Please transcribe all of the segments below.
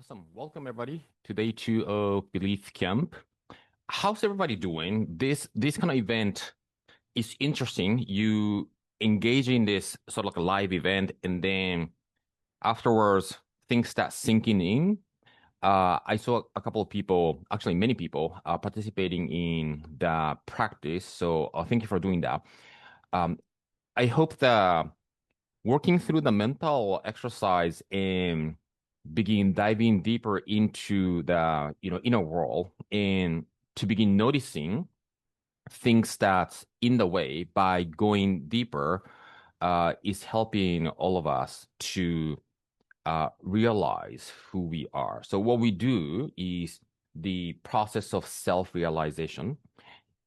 Awesome. Welcome everybody to day two of Belief Camp. How's everybody doing? This kind of event is interesting. You engage in this sort of like a live event, and then afterwards things start sinking in. I saw a couple of people, actually many people, participating in the practice. So thank you for doing that. Um, I hope that working through the mental exercise and begin diving deeper into the inner world and to begin noticing things that's in the way by going deeper is helping all of us to realize who we are. So what we do is the process of self-realization.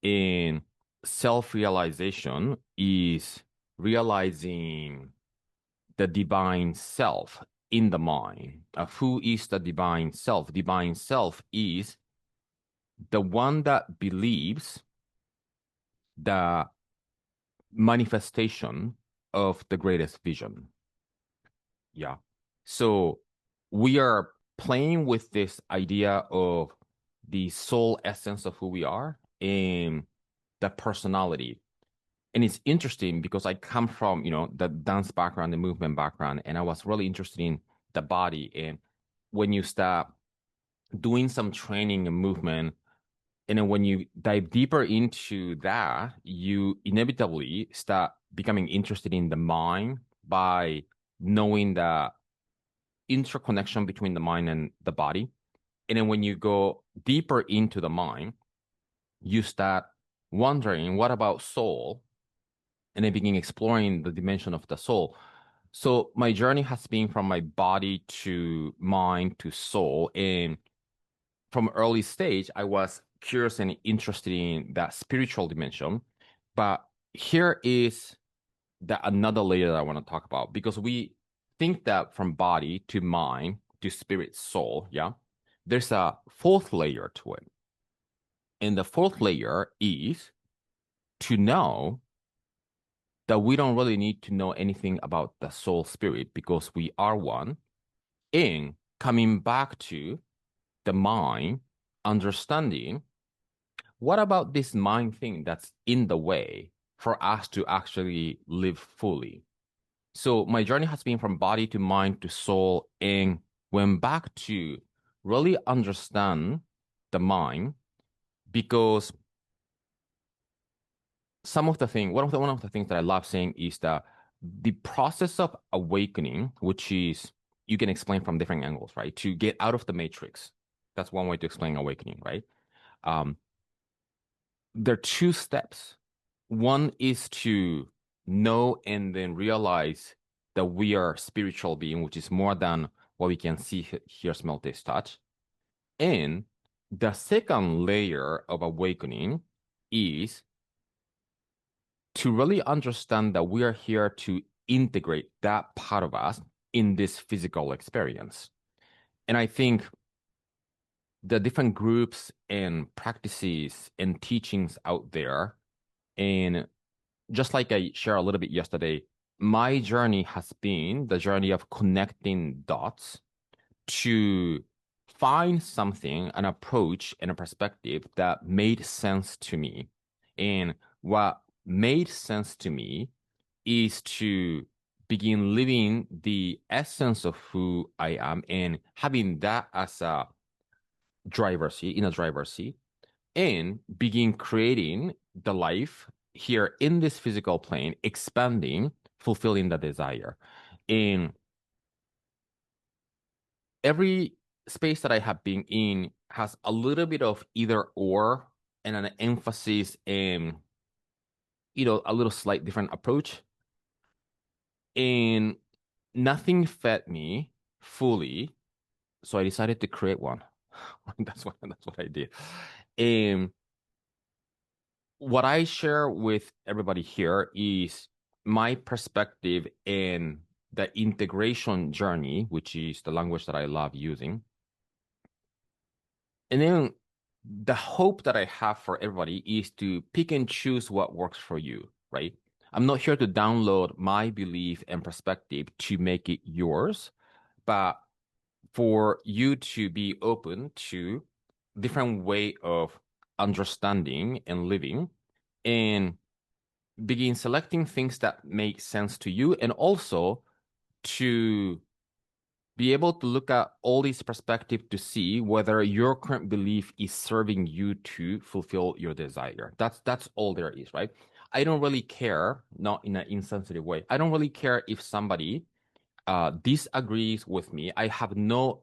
And self-realization is realizing the divine self in the mind. Who is the divine self? Divine self is the one that believes the manifestation of the greatest vision. Yeah. So we are playing with this idea of the soul essence of who we are and the personality. And it's interesting because I come from, the dance background, the movement background, and I was really interested in the body. And when you start doing some training and movement, and then when you dive deeper into that, you inevitably start becoming interested in the mind by knowing the interconnection between the mind and the body. And then when you go deeper into the mind, you start wondering, what about soul? And then begin exploring the dimension of the soul. So my journey has been from my body to mind to soul. And from early stage, I was curious and interested in that spiritual dimension. But here is the another layer that I want to talk about because we think that from body to mind to spirit, soul, yeah, there's a fourth layer to it. And the fourth layer is to know that we don't really need to know anything about the soul spirit because we are one. And coming back to the mind, understanding what about this mind thing that's in the way for us to actually live fully. So my journey has been from body to mind to soul and went back to really understand the mind because one of the things that I love saying is that the process of awakening, which is you can explain from different angles, right? To get out of the matrix. That's one way to explain awakening, right? Um, there are two steps. One is to know and then realize that we are spiritual being, which is more than what we can see, hear, smell, taste, touch. And the second layer of awakening is to really understand that we are here to integrate that part of us in this physical experience. And I think the different groups and practices and teachings out there, and just like I shared a little bit yesterday, my journey has been the journey of connecting dots to find something, an approach, and a perspective that made sense to me. And what made sense to me is to begin living the essence of who I am and having that as a driver's seat, in a driver's seat, and begin creating the life here in this physical plane, expanding, fulfilling the desire. And every space that I have been in has a little bit of either or and an emphasis in, a little slight different approach. And nothing fed me fully. So I decided to create one. That's what I did. And what I share with everybody here is my perspective in the integration journey, which is the language that I love using. And then the hope that I have for everybody is to pick and choose what works for you, right? I'm not here to download my belief and perspective to make it yours, but for you to be open to different way of understanding and living, and begin selecting things that make sense to you, and also to be able to look at all these perspectives to see whether your current belief is serving you to fulfill your desire. That's all there is, right? I don't really care, not in an insensitive way. I don't really care if somebody disagrees with me. I have no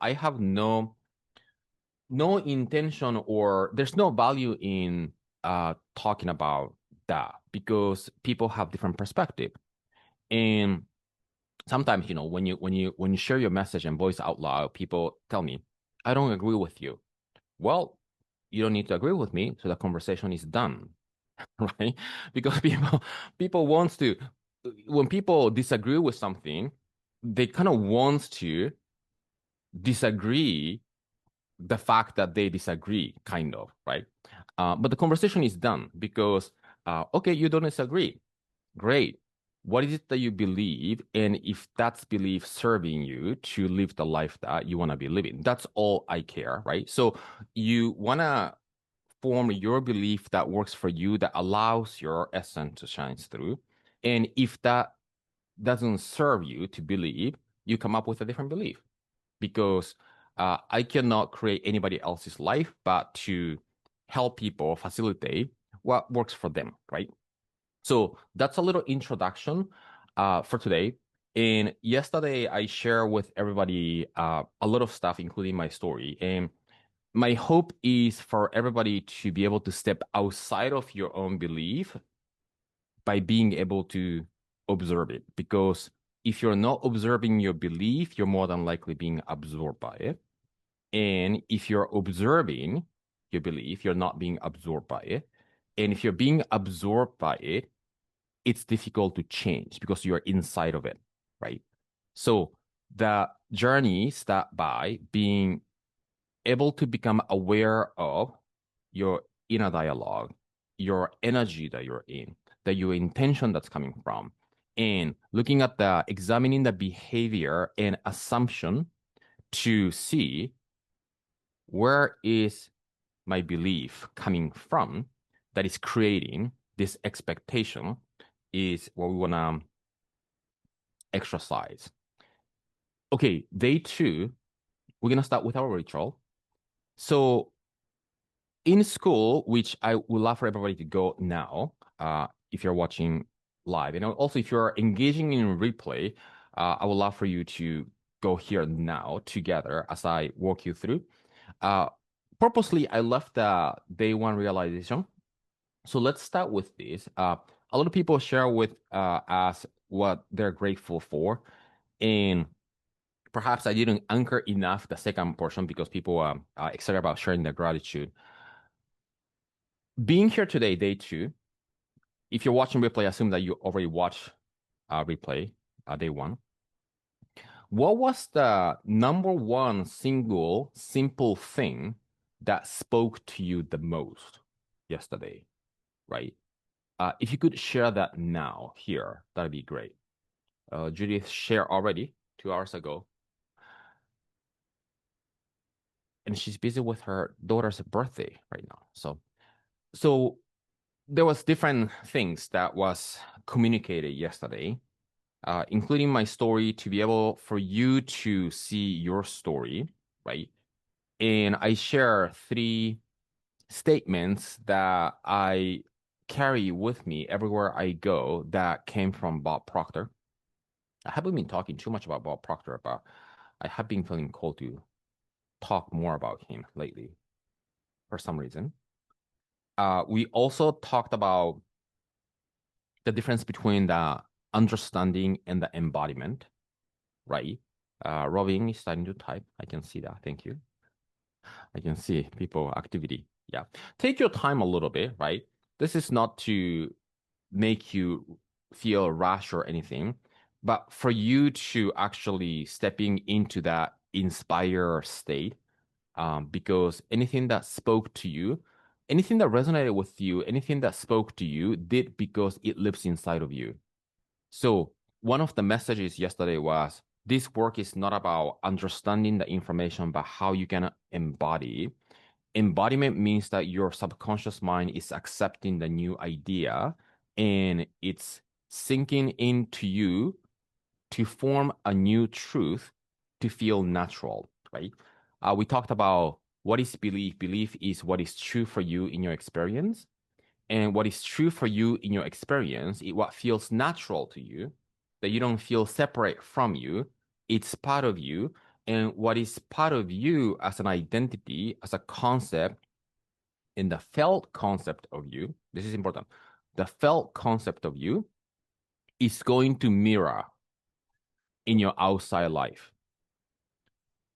intention, or there's no value in talking about that, because people have different perspective. And sometimes, when you share your message and voice out loud, people tell me, I don't agree with you. Well, you don't need to agree with me, so the conversation is done. Right? Because people wants to, when people disagree with something, they kind of wants to disagree the fact that they disagree, kind of, right? But the conversation is done because, okay, you don't disagree. Great. What is it that you believe? And if that's belief serving you to live the life that you want to be living, that's all I care, right? So you want to form your belief that works for you, that allows your essence to shine through. And if that doesn't serve you to believe, you come up with a different belief, because I cannot create anybody else's life, but to help people facilitate what works for them, right? So that's a little introduction for today. And yesterday, I shared with everybody a lot of stuff, including my story. And my hope is for everybody to be able to step outside of your own belief by being able to observe it. Because if you're not observing your belief, you're more than likely being absorbed by it. And if you're observing your belief, you're not being absorbed by it. And if you're being absorbed by it, it's difficult to change because you're inside of it, right? So the journey starts by being able to become aware of your inner dialogue, your energy that you're in, your intention that's coming from, and looking at examining the behavior and assumption to see where is my belief coming from that is creating this expectation, is what we want to exercise. Okay, day 2, we're going to start with our ritual. So in school, which I would love for everybody to go now, if you're watching live, and also if you're engaging in replay, I would love for you to go here now together as I walk you through. Purposely, I left the day 1 realization. So let's start with this. A lot of people share with us what they're grateful for, and perhaps I didn't anchor enough the second portion because people are excited about sharing their gratitude. Being here today, day 2, if you're watching replay, assume that you already watched replay, day 1. What was the number one single simple thing that spoke to you the most yesterday, right? If you could share that now here, that'd be great. Judith shared already 2 hours ago. And she's busy with her daughter's birthday right now. So there was different things that was communicated yesterday, including my story, to be able for you to see your story, right? And I share 3 statements that I carry with me everywhere I go that came from Bob Proctor. I haven't been talking too much about Bob Proctor, but I have been feeling called to talk more about him lately for some reason. We also talked about the difference between the understanding and the embodiment, right? Robin is starting to type. I can see that. Thank you. I can see people activity. Yeah. Take your time a little bit, right? This is not to make you feel rush or anything, but for you to actually stepping into that inspire state, because anything that spoke to you, anything that resonated with you, anything that spoke to you did because it lives inside of you. So one of the messages yesterday was this work is not about understanding the information, but how you can embody. Embodiment means that your subconscious mind is accepting the new idea and it's sinking into you to form a new truth to feel natural, right? We talked about what is belief. Belief is what is true for you in your experience. And what is true for you in your experience is what feels natural to you, that you don't feel separate from you. It's part of you. And what is part of you as an identity, as a concept, in the felt concept of you, this is important. The felt concept of you is going to mirror in your outside life,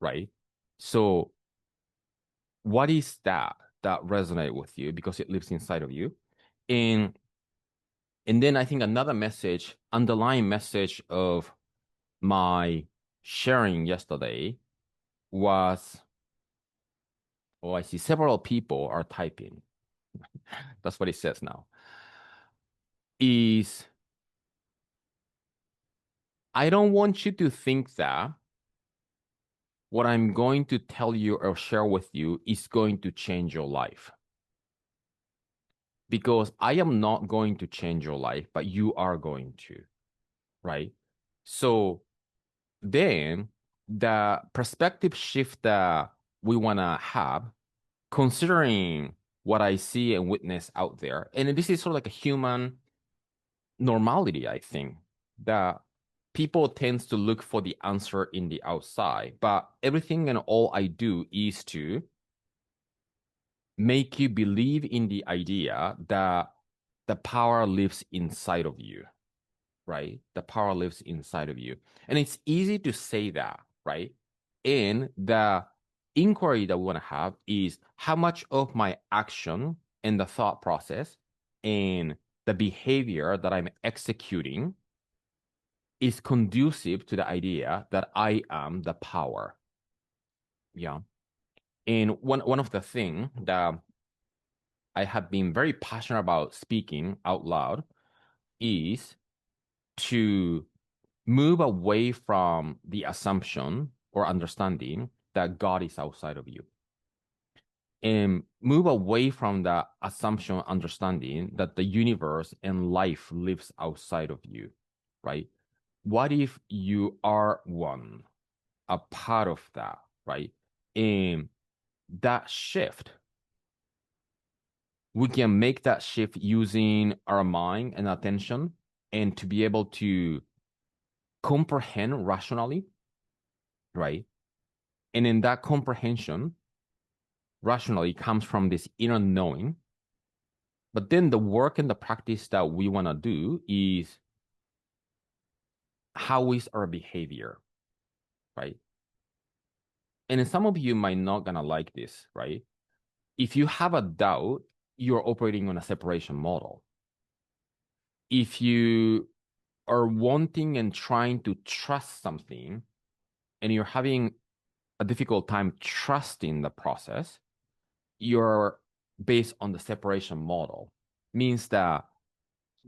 right? So what is that resonate with you because it lives inside of you? And and then I think another message, underlying message of my sharing yesterday was, oh, I see several people are typing. That's what it says now. Is I don't want you to think that what I'm going to tell you or share with you is going to change your life. Because I am not going to change your life, but you are going to, right? So then the perspective shift that we want to have, considering what I see and witness out there, and this is sort of like a human normality, I think, that people tends to look for the answer in the outside, but everything and all I do is to make you believe in the idea that the power lives inside of you, right? The power lives inside of you. And it's easy to say that, right? And the inquiry that we want to have is how much of my action and the thought process and the behavior that I'm executing is conducive to the idea that I am the power. Yeah. And one of the things that I have been very passionate about speaking out loud is to move away from the assumption or understanding that God is outside of you and move away from the assumption understanding that the universe and life lives outside of you, right? What if you are one, a part of that, right? And that shift, we can make that shift using our mind and attention and to be able to comprehend rationally, right? And in that comprehension, rationally comes from this inner knowing. But then the work and the practice that we want to do is how is our behavior, right? And some of you might not gonna like this, right? If you have a doubt, you're operating on a separation model. If you are wanting and trying to trust something and you're having a difficult time trusting the process, you're based on the separation model. Means that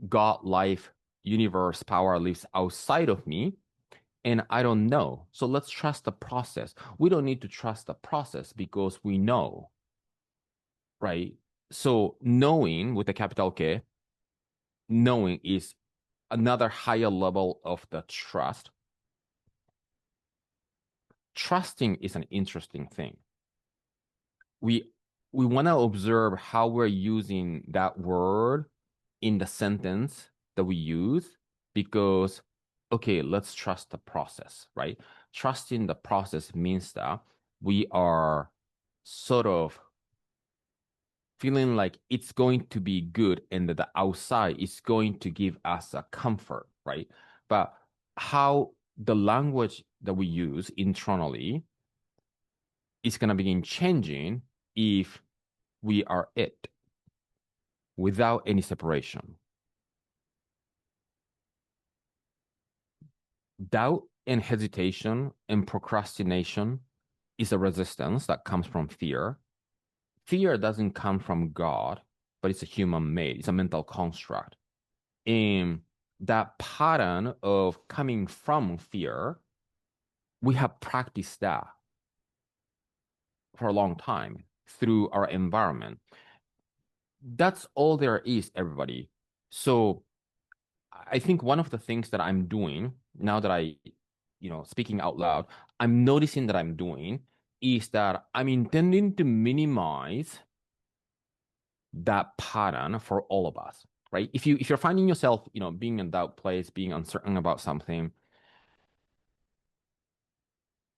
God, life, universe, power lives outside of me, and I don't know. So let's trust the process. We don't need to trust the process because we know, right? So knowing with a capital K, knowing is another higher level of the trust. Trusting is an interesting thing. We we want to observe how we're using that word in the sentence that we use because okay, let's trust the process, right? Trusting the process means that we are sort of feeling like it's going to be good and that the outside is going to give us a comfort, right? But how the language that we use internally is going to begin changing if we are it without any separation. Doubt and hesitation and procrastination is a resistance that comes from fear. Fear doesn't come from God, but it's a human made, it's a mental construct. And that pattern of coming from fear we have practiced that for a long time through our environment. That's all there is, everybody. So I think one of the things that I'm doing now that speaking out loud, I'm noticing that I'm doing is that I'm intending to minimize that pattern for all of us, right? If you're finding yourself, being in doubt place, being uncertain about something,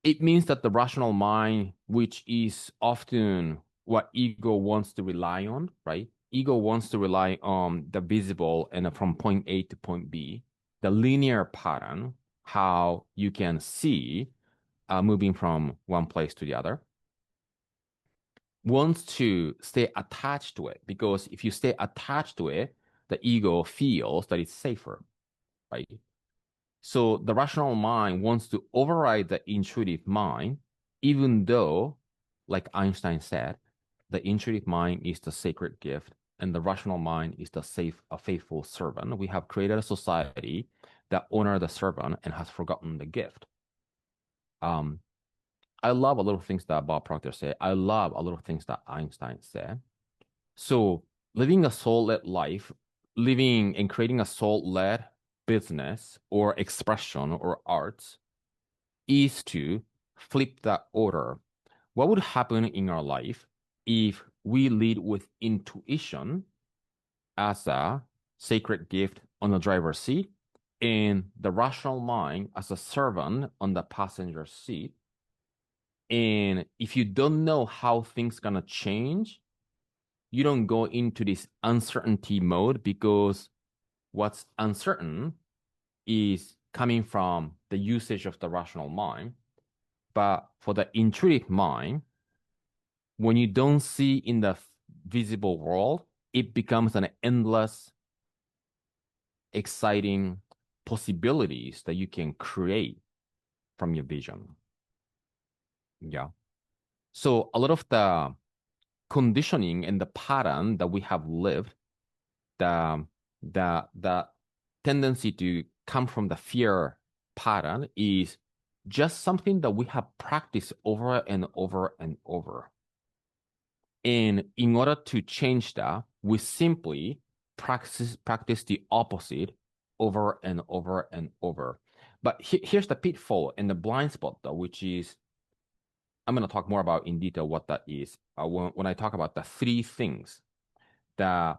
it means that the rational mind, which is often what ego wants to rely on, right? Ego wants to rely on the visible and from point A to point B, the linear pattern, how you can see moving from one place to the other, wants to stay attached to it because if you stay attached to it, the ego feels that it's safer, right? So the rational mind wants to override the intuitive mind, even though, like Einstein said, the intuitive mind is the sacred gift and the rational mind is a faithful servant. We have created a society that honor the servant and has forgotten the gift. Um, I love a lot of things that Bob Proctor said. I love a lot of things that Einstein said. So living a soul-led life, living and creating a soul-led business or expression or arts is to flip that order. What would happen in our life if we lead with intuition as a sacred gift on the driver's seat and the rational mind as a servant on the passenger seat? And if you don't know how things gonna change, you don't go into this uncertainty mode because what's uncertain is coming from the usage of the rational mind. But for the intuitive mind, when you don't see in the visible world, it becomes an endless, exciting possibilities that you can create from your vision. Yeah. So a lot of the conditioning and the pattern that we have lived, the the tendency to come from the fear pattern is just something that we have practiced over and over and over. And in order to change that, we simply practice the opposite over and over and over. But here's the pitfall and the blind spot, though, which is I'm going to talk more about in detail what that is when I talk about the three things that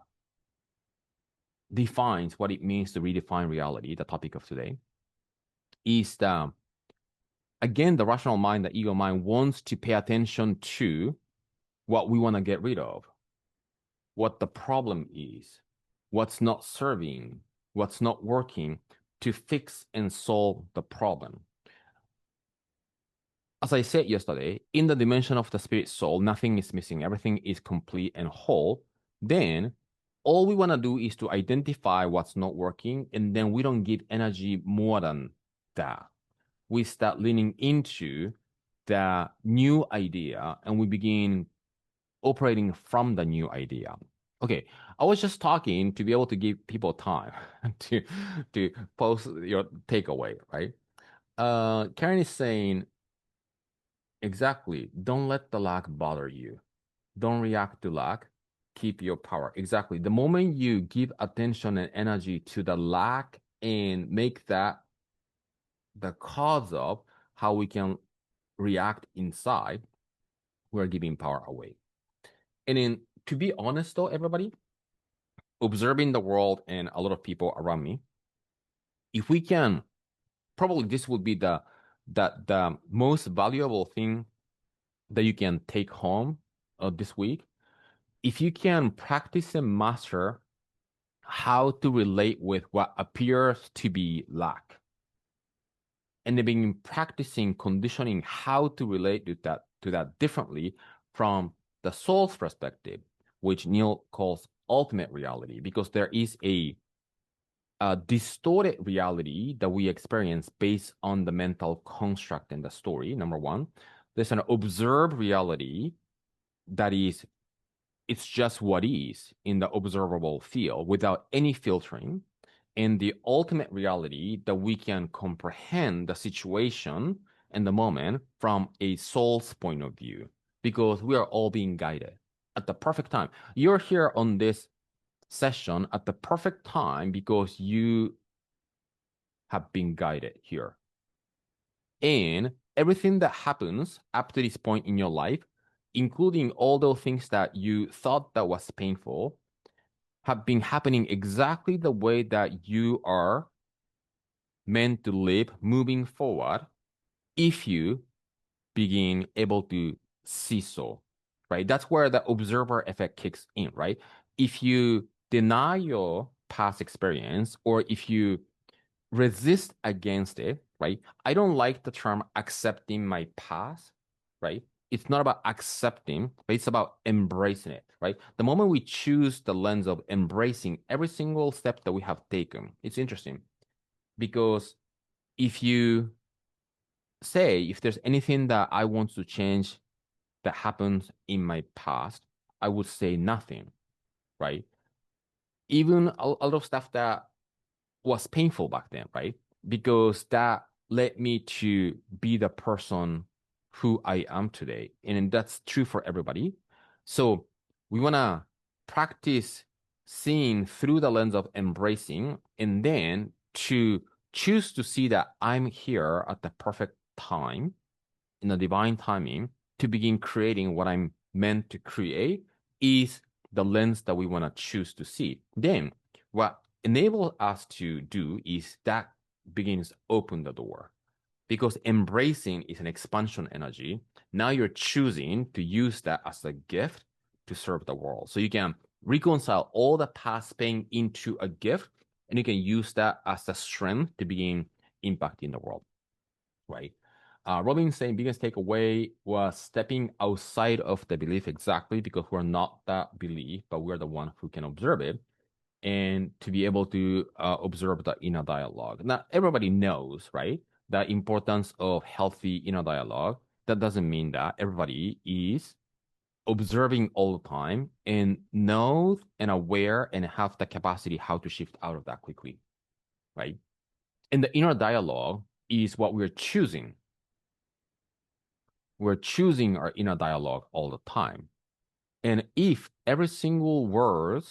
defines what it means to redefine reality, the topic of today, is that, again, the rational mind, the ego mind wants to pay attention to what we want to get rid of, what the problem is, what's not serving, what's not working to fix and solve the problem. As I said yesterday, in the dimension of the spirit soul, nothing is missing, everything is complete and whole. Then all we want to do is to identify what's not working, and then we don't give energy more than that. We start leaning into the new idea and we begin operating from the new idea. Okay, I was just talking to be able to give people time to post your takeaway, right? Karen is saying, exactly, don't let the lack bother you. Don't react to lack. Keep your power. Exactly. The moment you give attention and energy to the lack and make that the cause of how we can react inside, we're giving power away. And in to be honest though, everybody, observing the world and a lot of people around me, if we can, probably this would be the most valuable thing that you can take home this week. If you can practice and master how to relate with what appears to be lack, and then begin practicing conditioning how to relate to that differently from the soul's perspective, which Neil calls ultimate reality, because there is a distorted reality that we experience based on the mental construct in the story. Number one, there's an observed reality that is it's just what is in the observable field without any filtering, and the ultimate reality that we can comprehend the situation in the moment from a soul's point of view, because we are all being guided at the perfect time. You're here on this session at the perfect time because you have been guided here. And everything that happens up to this point in your life, including all those things that you thought that was painful, have been happening exactly the way that you are meant to live moving forward if you begin able to see so, right? That's where the observer effect kicks in, right? If you deny your past experience or if you resist against it, right? I don't like the term accepting my past, right? It's not about accepting, but it's about embracing it, right? The moment we choose the lens of embracing every single step that we have taken, it's interesting because if you say, if there's anything that I want to change that happens in my past, I would say nothing, right? Even a lot of stuff that was painful back then, right? Because that led me to be the person who I am today. And that's true for everybody. So we want to practice seeing through the lens of embracing and then to choose to see that I'm here at the perfect time in the divine timing to begin creating what I'm meant to create is the lens that we want to choose to see. Then what enable us to do is that begins open the door because embracing is an expansion energy. Now you're choosing to use that as a gift to serve the world. So you can reconcile all the past pain into a gift and you can use that as a strength to begin impacting the world, right? Robin saying biggest takeaway was stepping outside of the belief exactly because we're not that belief, but we're the one who can observe it and to be able to observe the inner dialogue. Now, everybody knows, right, the importance of healthy inner dialogue. That doesn't mean that everybody is observing all the time and knows and aware and have the capacity how to shift out of that quickly, right? And the inner dialogue is what we're choosing. We're choosing our inner dialogue all the time. And if every single word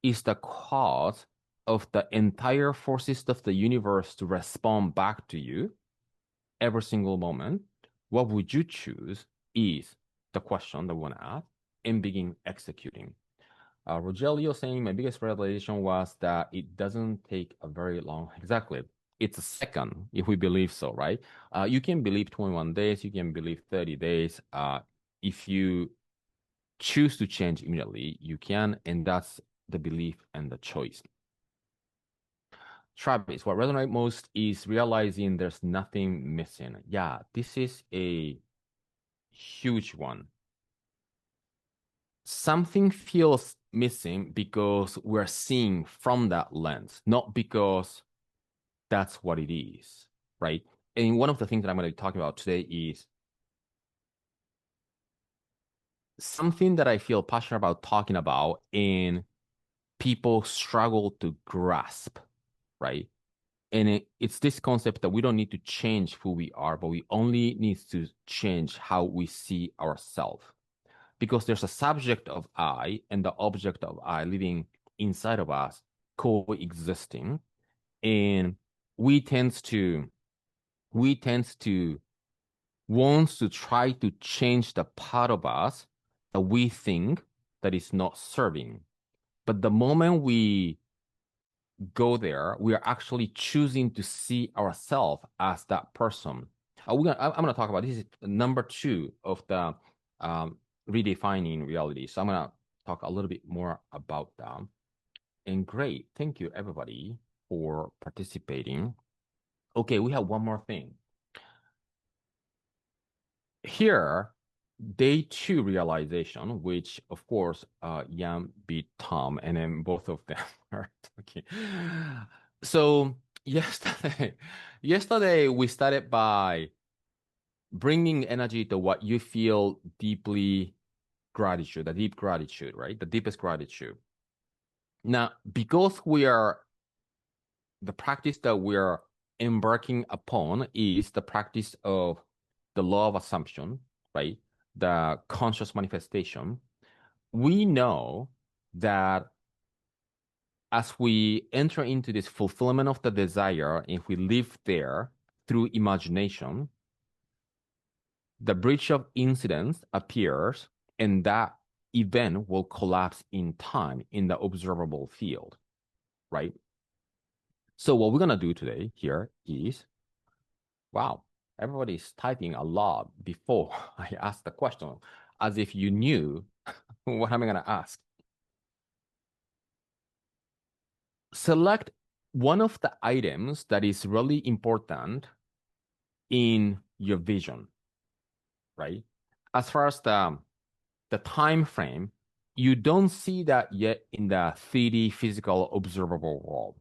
is the cause of the entire forces of the universe to respond back to you every single moment, what would you choose is the question that we want to ask and begin executing. Rogelio saying my biggest realization was that it doesn't take a very long, exactly. It's a second if we believe so, right? You can believe 21 days, you can believe 30 days. If you choose to change immediately, you can, and that's the belief and the choice. Travis, what resonates most is realizing there's nothing missing. Yeah, this is a huge one. Something feels missing because we're seeing from that lens, not because that's what it is, right? And one of the things that I'm going to be talking about today is something that I feel passionate about talking about and people struggle to grasp, right? And it's this concept that we don't need to change who we are, but we only need to change how we see ourselves. Because there's a subject of I and the object of I living inside of us coexisting. And we tends to we tends to wants to try to change the part of us that we think that is not serving. But the moment we go there, we are actually choosing to see ourselves as that person. I'm gonna talk about this is number two of the redefining reality. So I'm gonna talk a little bit more about that. And great, thank you everybody for participating. Okay, we have one more thing. Here, day two realization, which of course Yam beat Tom, and then both of them are talking. So yesterday we started by bringing energy to what you feel deeply gratitude, the deep gratitude, right? The deepest gratitude. Now, because we are the practice that we're embarking upon is the practice of the law of assumption, right? The conscious manifestation, we know that as we enter into this fulfillment of the desire, if we live there through imagination, the bridge of incidents appears, and that event will collapse in time in the observable field, right? So what we're gonna do today here is, wow, everybody's typing a lot before I ask the question, as if you knew what am I gonna ask. Select one of the items that is really important in your vision, right? As far as the time frame, you don't see that yet in the 3D physical observable world.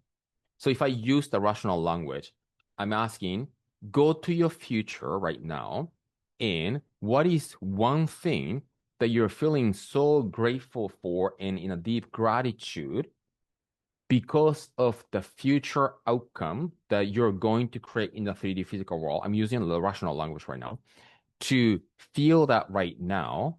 So if I use the rational language, I'm asking, go to your future right now, and what is one thing that you're feeling so grateful for and in a deep gratitude because of the future outcome that you're going to create in the 3D physical world? I'm using the rational language right now to feel that right now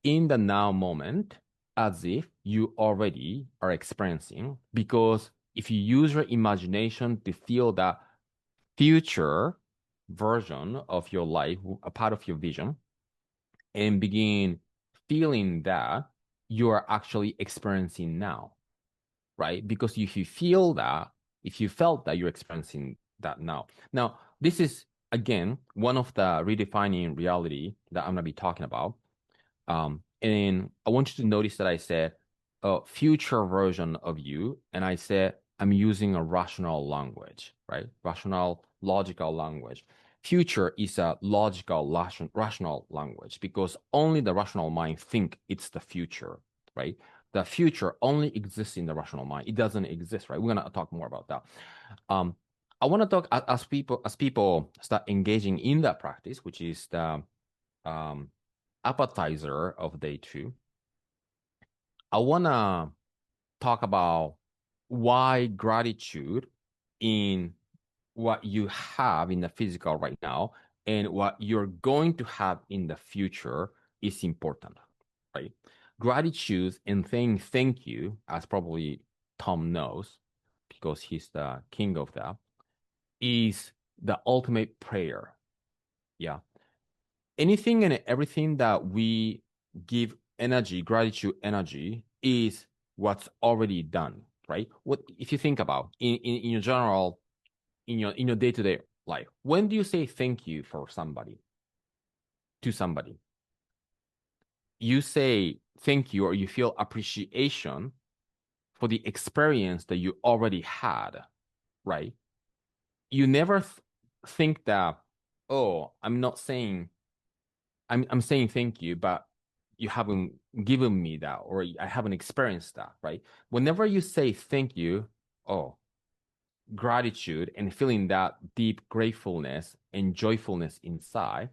in the now moment as if you already are experiencing. Because if you use your imagination to feel that future version of your life, a part of your vision, and begin feeling that you are actually experiencing now, right? Because if you feel that, if you felt that you're experiencing that now. Now, this is again one of the redefining reality that I'm gonna be talking about. And I want you to notice that I said a future version of you, and I said I'm using a rational language, right? Rational, logical language. Future is a logical, rational language because only the rational mind think it's the future, right? The future only exists in the rational mind. It doesn't exist, right? We're gonna talk more about that. Um, I want to talk as people start engaging in that practice, which is the um, appetizer of day two. I want to talk about why gratitude in what you have in the physical right now and what you're going to have in the future is important, right? Gratitude and saying thank you, as probably Tom knows, because he's the king of that, is the ultimate prayer. Yeah. Anything and everything that we give energy, gratitude energy, is what's already done, right? What if you think about in your general, in your day-to-day life, when do you say thank you for somebody, to somebody? You say thank you or you feel appreciation for the experience that you already had, right? You never think that, oh, I'm saying thank you, but you haven't given me that, or I haven't experienced that, right? Whenever you say thank you, oh, gratitude and feeling that deep gratefulness and joyfulness inside,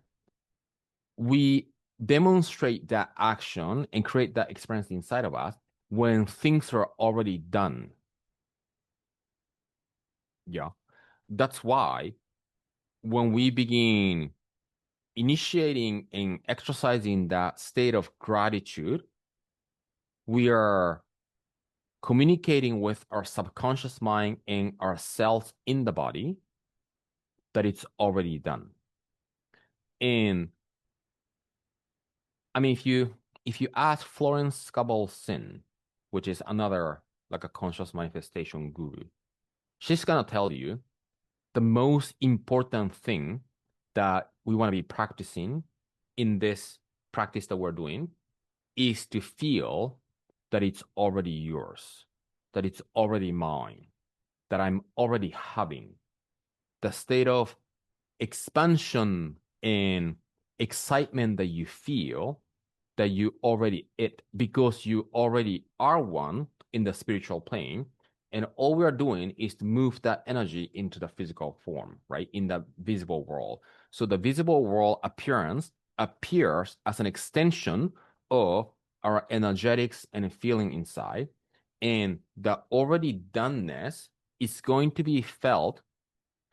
we demonstrate that action and create that experience inside of us when things are already done. Yeah. That's why when we begin initiating and exercising that state of gratitude, we are communicating with our subconscious mind and our cells in the body that it's already done. And I mean, if you ask Florence Scovel-Sin, which is another like a conscious manifestation guru, she's gonna tell you the most important thing that we want to be practicing in this practice that we're doing is to feel that it's already yours, that it's already mine, that I'm already having. The state of expansion and excitement that you feel that you already it because you already are one in the spiritual plane, and all we are doing is to move that energy into the physical form, right, in the visible world. So the visible world appearance appears as an extension of our energetics and feeling inside, and the already doneness is going to be felt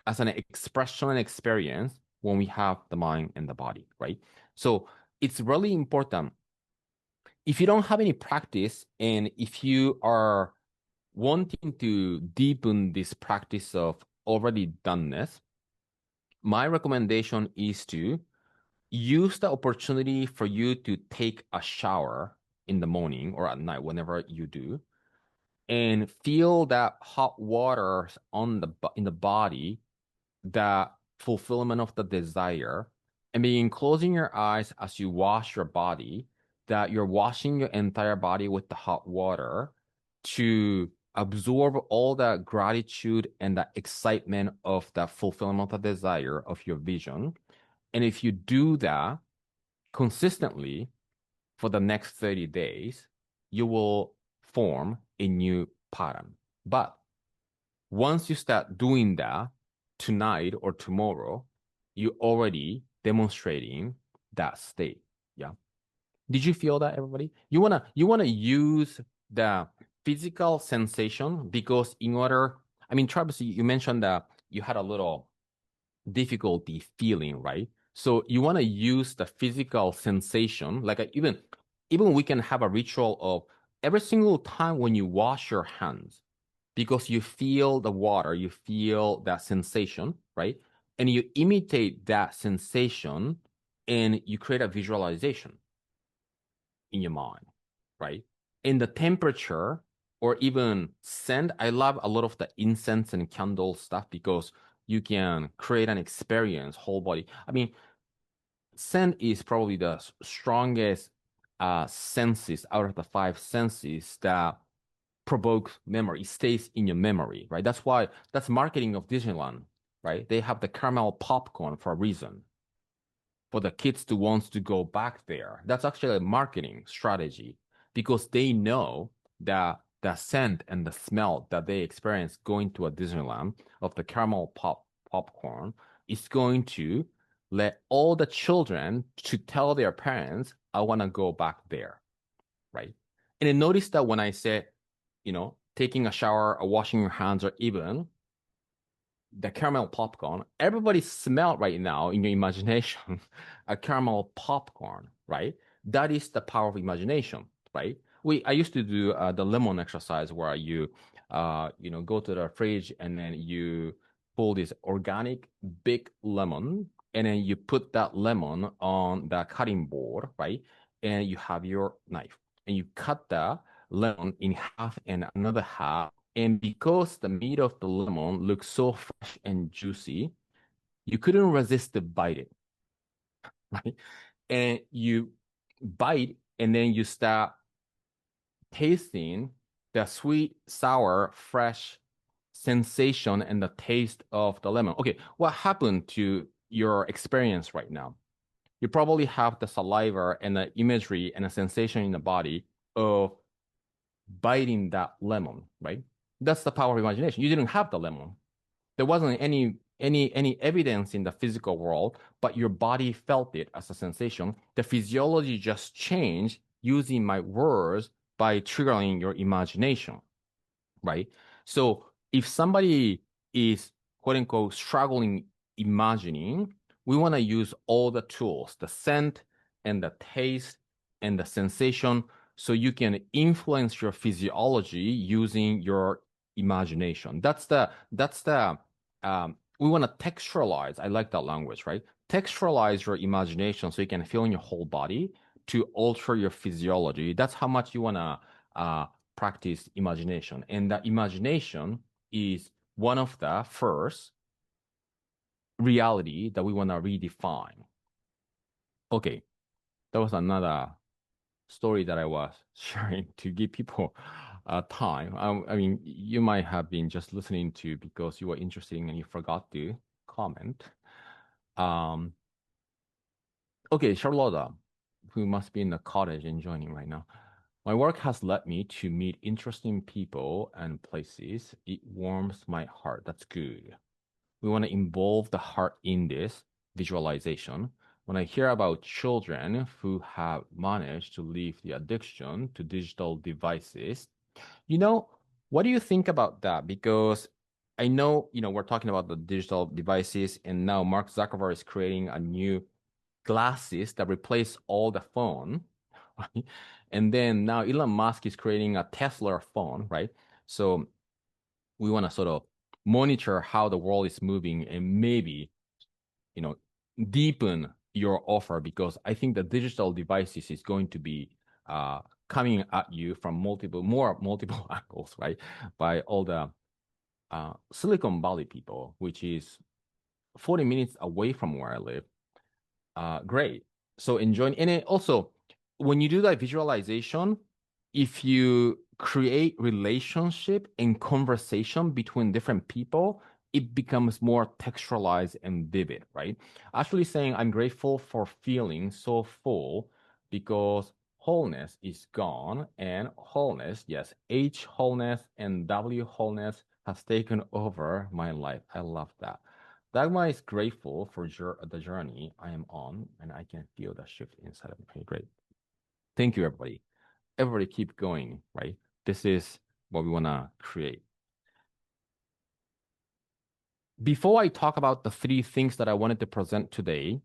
as an expression and experience when we have the mind and the body, right? So it's really important. If you don't have any practice and if you are wanting to deepen this practice of already doneness, my recommendation is to use the opportunity for you to take a shower in the morning or at night, whenever you do, and feel that hot water on in the body, the fulfillment of the desire, and begin closing your eyes as you wash your body, that you're washing your entire body with the hot water to absorb all the gratitude and the excitement of the fulfillment of the desire of your vision. And if you do that consistently for the next 30 days, you will form a new pattern. But once you start doing that tonight or tomorrow, you already demonstrating that state. Yeah. Did you feel that, everybody? You wanna use the physical sensation because in order, I mean, Travis, you mentioned that you had a little difficulty feeling, right? So you want to use the physical sensation, like even we can have a ritual of every single time when you wash your hands, because you feel the water, you feel that sensation, right? And you imitate that sensation and you create a visualization in your mind, right? In the temperature or even scent, I love a lot of the incense and candle stuff because you can create an experience, whole body. I mean, scent is probably the strongest senses out of the five senses that provoke memory, it stays in your memory, right? That's why that's marketing of Disneyland, right? They have the caramel popcorn for a reason, for the kids to want to go back there. That's actually a marketing strategy because they know that the scent and the smell that they experience going to a Disneyland of the caramel popcorn is going to let all the children to tell their parents, I want to go back there, right? And then notice that when I say, taking a shower or washing your hands or even the caramel popcorn, everybody smell right now in your imagination a caramel popcorn, right? That is the power of imagination, right? I used to do the lemon exercise where go to the fridge and then you pull this organic big lemon and then you put that lemon on the cutting board, right? And you have your knife and you cut the lemon in half and another half, and because the meat of the lemon looks so fresh and juicy, you couldn't resist to bite it, right? And you bite, and then you start tasting the sweet, sour, fresh sensation and the taste of the lemon. Okay, what happened to your experience right now? You probably have the saliva and the imagery and the sensation in the body of biting that lemon, right? That's the power of imagination. You didn't have the lemon. There wasn't any evidence in the physical world, but your body felt it as a sensation. The physiology just changed using my words by triggering your imagination, right? So if somebody is quote unquote struggling imagining, we want to use all the tools, the scent and the taste and the sensation, so you can influence your physiology using your imagination. We want to texturalize. I like that language, right? Texturalize your imagination so you can feel in your whole body to alter your physiology. That's how much you want to practice imagination. And that imagination is one of the first reality that we want to redefine. Okay, that was another story that I was sharing to give people time. I mean, you might have been just listening to because you were interested and you forgot to comment. Um, okay, Charlotta, who must be in the cottage and joining right now. My work has led me to meet interesting people and places. It warms my heart. That's good. We want to involve the heart in this visualization. When I hear about children who have managed to leave the addiction to digital devices, you know, what do you think about that? Because I know, we're talking about the digital devices, and now Mark Zuckerberg is creating a new glasses that replace all the phone, right? And then now Elon Musk is creating a Tesla phone, right? So we want to sort of monitor how the world is moving and maybe, you know, deepen your offer, because I think the digital devices is going to be coming at you from multiple angles, right? By all the Silicon Valley people, which is 40 minutes away from where I live. Great. So enjoying, and it also, when you do that visualization, if you create relationship and conversation between different people, it becomes more textualized and vivid, right? Actually saying, I'm grateful for feeling so full because wholeness is gone, and wholeness, yes, H wholeness and W wholeness has taken over my life. I love that. Dagmar is grateful for the journey I am on, and I can feel the shift inside of me. Okay, great. Thank you, everybody. Everybody keep going, right? This is what we want to create. Before I talk about the three things that I wanted to present today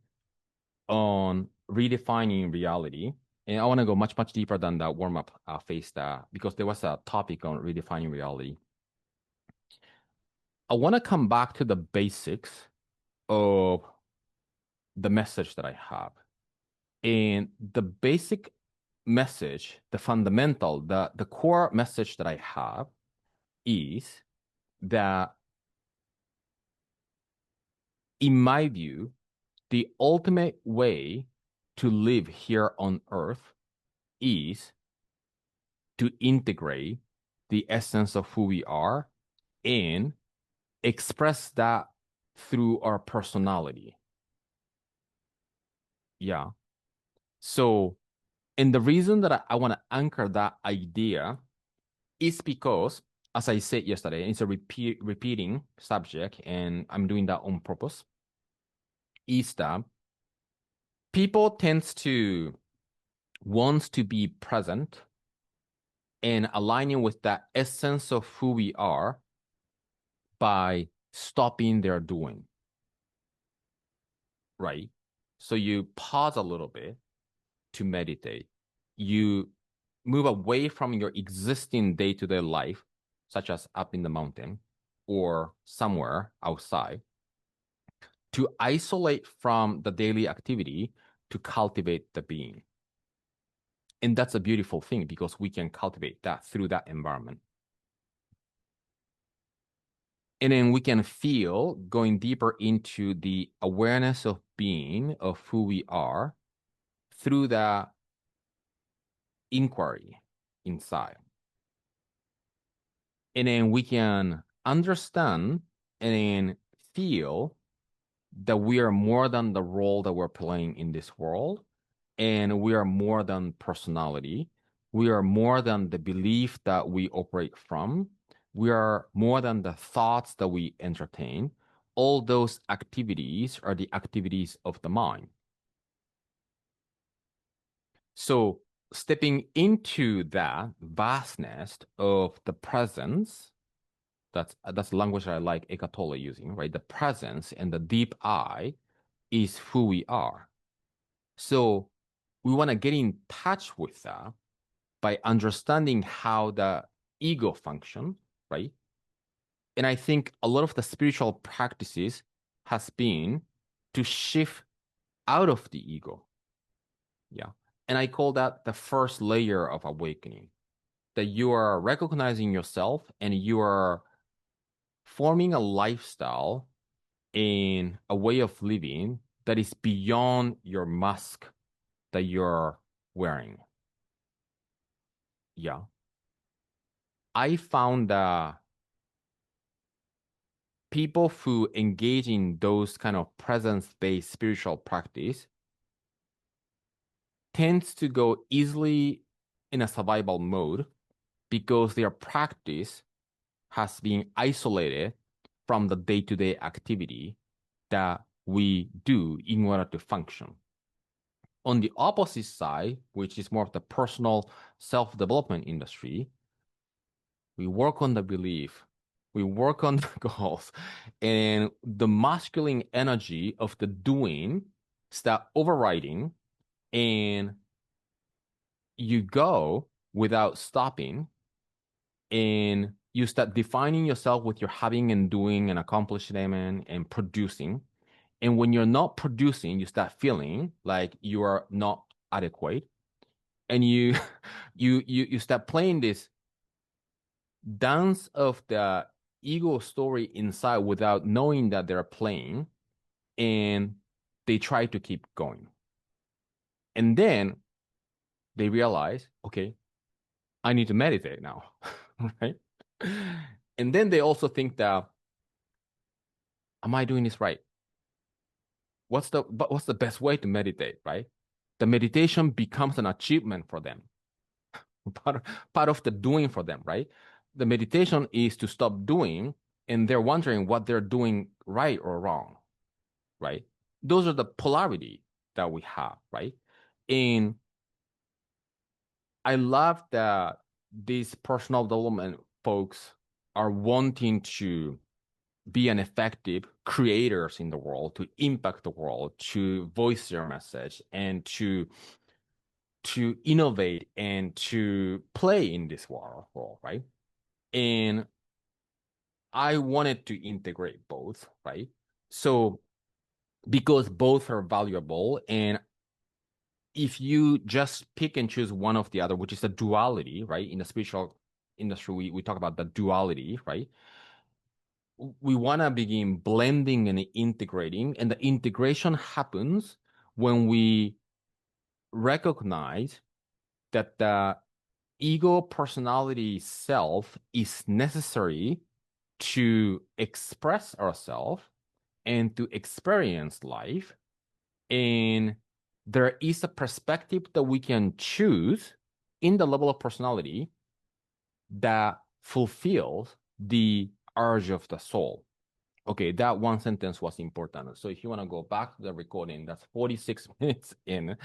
on redefining reality, and I want to go much, much deeper than that warm-up phase, because there was a topic on redefining reality. I want to come back to the basics of the message that I have. And the basic message, the fundamental, the core message that I have is that, in my view, the ultimate way to live here on earth is to integrate the essence of who we are and express that through our personality. Yeah. So, and the reason that I want to anchor that idea is because, as I said yesterday, it's a repeating subject, and I'm doing that on purpose, is that people tends to wants to be present and aligning with that essence of who we are by stopping their doing, right? So you pause a little bit to meditate. You move away from your existing day-to-day life, such as up in the mountain or somewhere outside, to isolate from the daily activity to cultivate the being. And that's a beautiful thing because we can cultivate that through that environment. And then we can feel going deeper into the awareness of being, of who we are, through that inquiry inside. And then we can understand and then feel that we are more than the role that we're playing in this world, and we are more than personality. We are more than the belief that we operate from. We are more than the thoughts that we entertain. All those activities are the activities of the mind. So stepping into that vastness of the presence, that's the language that I like Eckhart Tolle using, right? The presence and the deep I is who we are. So we want to get in touch with that by understanding how the ego function, right? And I think a lot of the spiritual practices has been to shift out of the ego. Yeah. And I call that the first layer of awakening, that you are recognizing yourself and you are forming a lifestyle and a way of living that is beyond your mask that you're wearing. Yeah. I found that people who engage in those kind of presence-based spiritual practice tends to go easily in a survival mode because their practice has been isolated from the day-to-day activity that we do in order to function. On the opposite side, which is more of the personal self-development industry, we work on the belief, we work on the goals, and the masculine energy of the doing start overriding, and you go without stopping, and you start defining yourself with your having and doing and accomplishment and producing. And when you're not producing, you start feeling like you are not adequate, and you you start playing this dance of the ego story inside without knowing that they're playing, and they try to keep going. And then they realize, okay, I need to meditate now, right? And then they also think that, am I doing this right? What's the best way to meditate, right? The meditation becomes an achievement for them, part, part of the doing for them, right? The meditation is to stop doing, and they're wondering what they're doing right or wrong, right? Those are the polarity that we have, right? And I love that these personal development folks are wanting to be an effective creators in the world, to impact the world, to voice their message, and to innovate and to play in this world, right? And I wanted to integrate both, right? So because both are valuable, and if you just pick and choose one of the other, which is the duality, right? In the spiritual industry, we talk about the duality, right? We want to begin blending and integrating, and the integration happens when we recognize that the ego personality self is necessary to express ourselves and to experience life. And there is a perspective that we can choose in the level of personality that fulfills the urge of the soul. Okay, that one sentence was important. So if you want to go back to the recording, that's 46 minutes in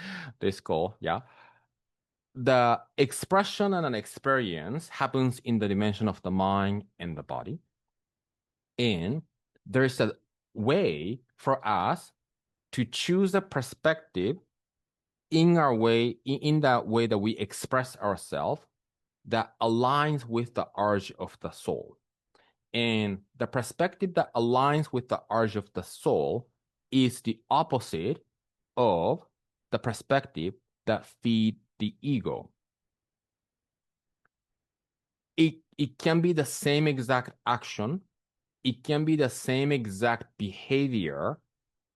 this call. Yeah. The expression and an experience happens in the dimension of the mind and the body. And there's a way for us to choose a perspective in our way, in that way that we express ourselves, that aligns with the urge of the soul. And the perspective that aligns with the urge of the soul is the opposite of the perspective that feed the ego. It can be the same exact action, it can be the same exact behavior,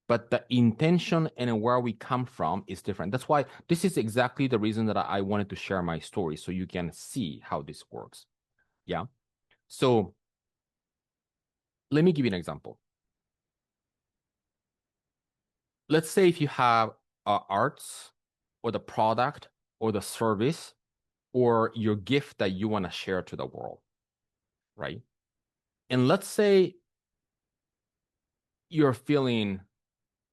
but the intention and where we come from is different. That's why this is exactly the reason that I wanted to share my story, so you can see how this works. Yeah. So let me give you an example. Let's say if you have arts or the product or the service or your gift that you want to share to the world, right? And let's say you're feeling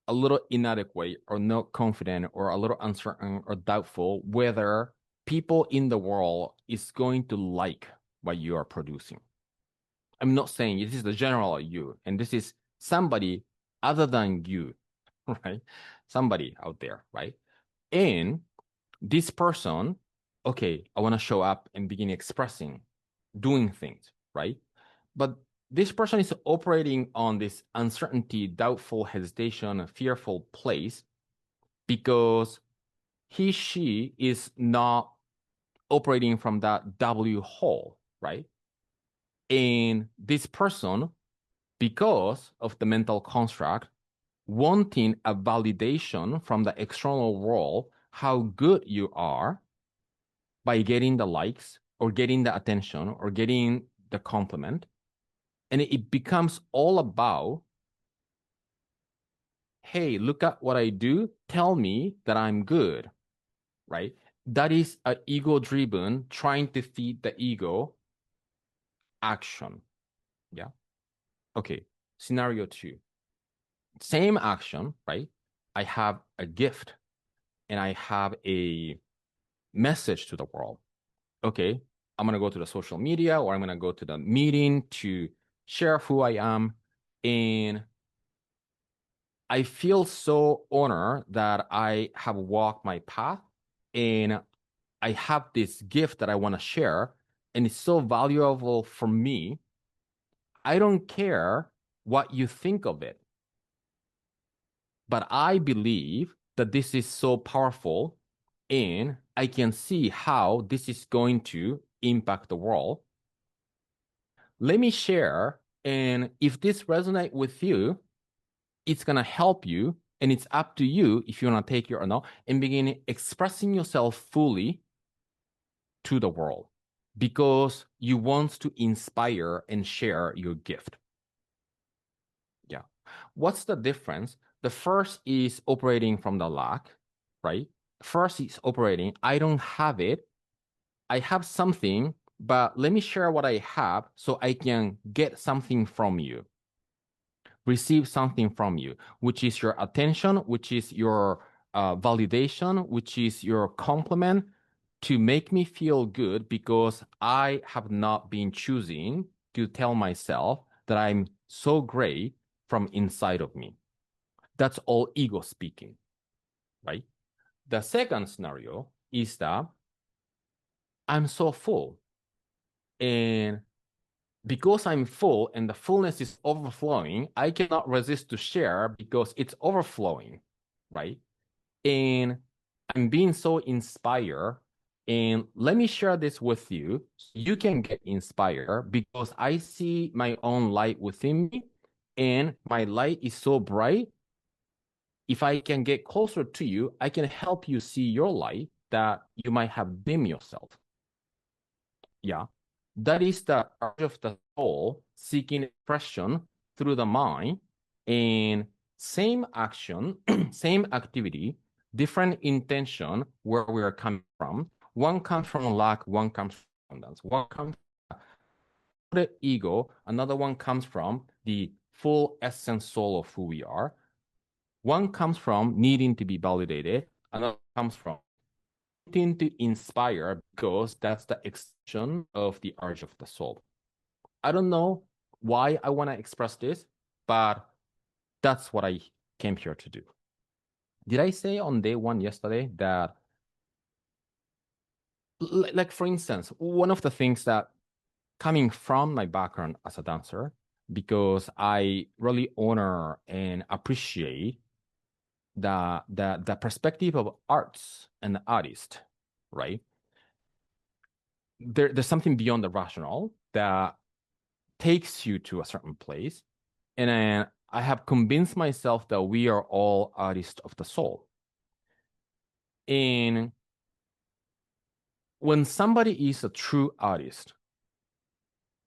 a little inadequate or not confident or a little uncertain or doubtful whether people in the world is going to like what you are producing. I'm not saying this is the general you, and this is somebody other than you, right? Somebody out there, right? And this person, okay, I want to show up and begin expressing, doing things, right? But this person is operating on this uncertainty, doubtful, hesitation, fearful place because she is not operating from that W hole, right? And this person, because of the mental construct, wanting a validation from the external world, how good you are by getting the likes or getting the attention or getting the compliment. And it becomes all about, hey, look at what I do. Tell me that I'm good, right? That is an ego driven, trying to feed the ego action. Yeah. Okay. Scenario two. Same action, right? I have a gift and I have a message to the world. Okay. I'm going to go to the social media or I'm going to go to the meeting to share who I am, and I feel so honored that I have walked my path and I have this gift that I want to share, and it's so valuable for me. I don't care what you think of it, but I believe that this is so powerful and I can see how this is going to impact the world. Let me share, and if this resonates with you, it's going to help you, and it's up to you if you want to take it or not, and begin expressing yourself fully to the world because you want to inspire and share your gift. Yeah. What's the difference? The first is operating from the lack, right? First is operating, I don't have it. I have something, but let me share what I have so I can get something from you, receive something from you, which is your attention, which is your validation, which is your compliment to make me feel good because I have not been choosing to tell myself that I'm so great from inside of me. That's all ego speaking, right? The second scenario is that I'm so full. And because I'm full and the fullness is overflowing, I cannot resist to share because it's overflowing, right? And I'm being so inspired. And let me share this with you so you can get inspired because I see my own light within me and my light is so bright. If I can get closer to you, I can help you see your light that you might have dim yourself. Yeah. That is the urge of the soul seeking expression through the mind. And same action, same activity, different intention where we are coming from. One comes from lack, one comes from abundance. One comes from the ego, another one comes from the full essence soul of who we are. One comes from needing to be validated, another comes from needing to inspire because that's the extension of the urge of the soul. I don't know why I want to express this, but that's what I came here to do. Did I say on day one yesterday that, like, for instance, one of the things that coming from my background as a dancer, because I really honor and appreciate the perspective of arts and the artist, right? There's something beyond the rational that takes you to a certain place. And then I have convinced myself that we are all artists of the soul. And when somebody is a true artist,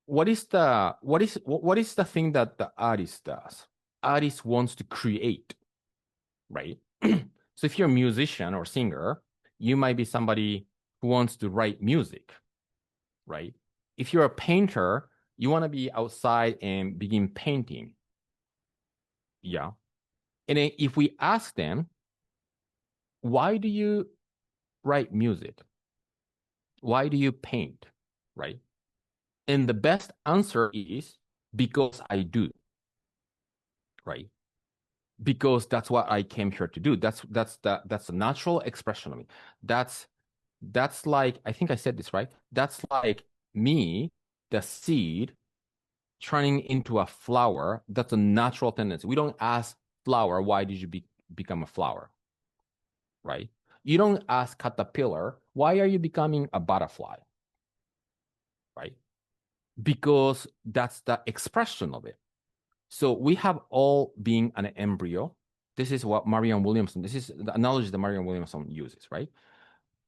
what is the thing that the artist does? Artist wants to create, right? So if you're a musician or singer, you might be somebody who wants to write music, right? If you're a painter, you want to be outside and begin painting. Yeah. And then if we ask them, why do you write music? Why do you paint? Right? And the best answer is because I do. Right? Because that's what I came here to do. That's a natural expression of me. That's like, I think I said this right. That's like me, the seed turning into a flower. That's a natural tendency. We don't ask flower, why did you become a flower? Right? You don't ask caterpillar, why are you becoming a butterfly? Right? Because that's the expression of it. So we have all been an embryo. This is what Marianne Williamson, this is the analogy that Marianne Williamson uses, right?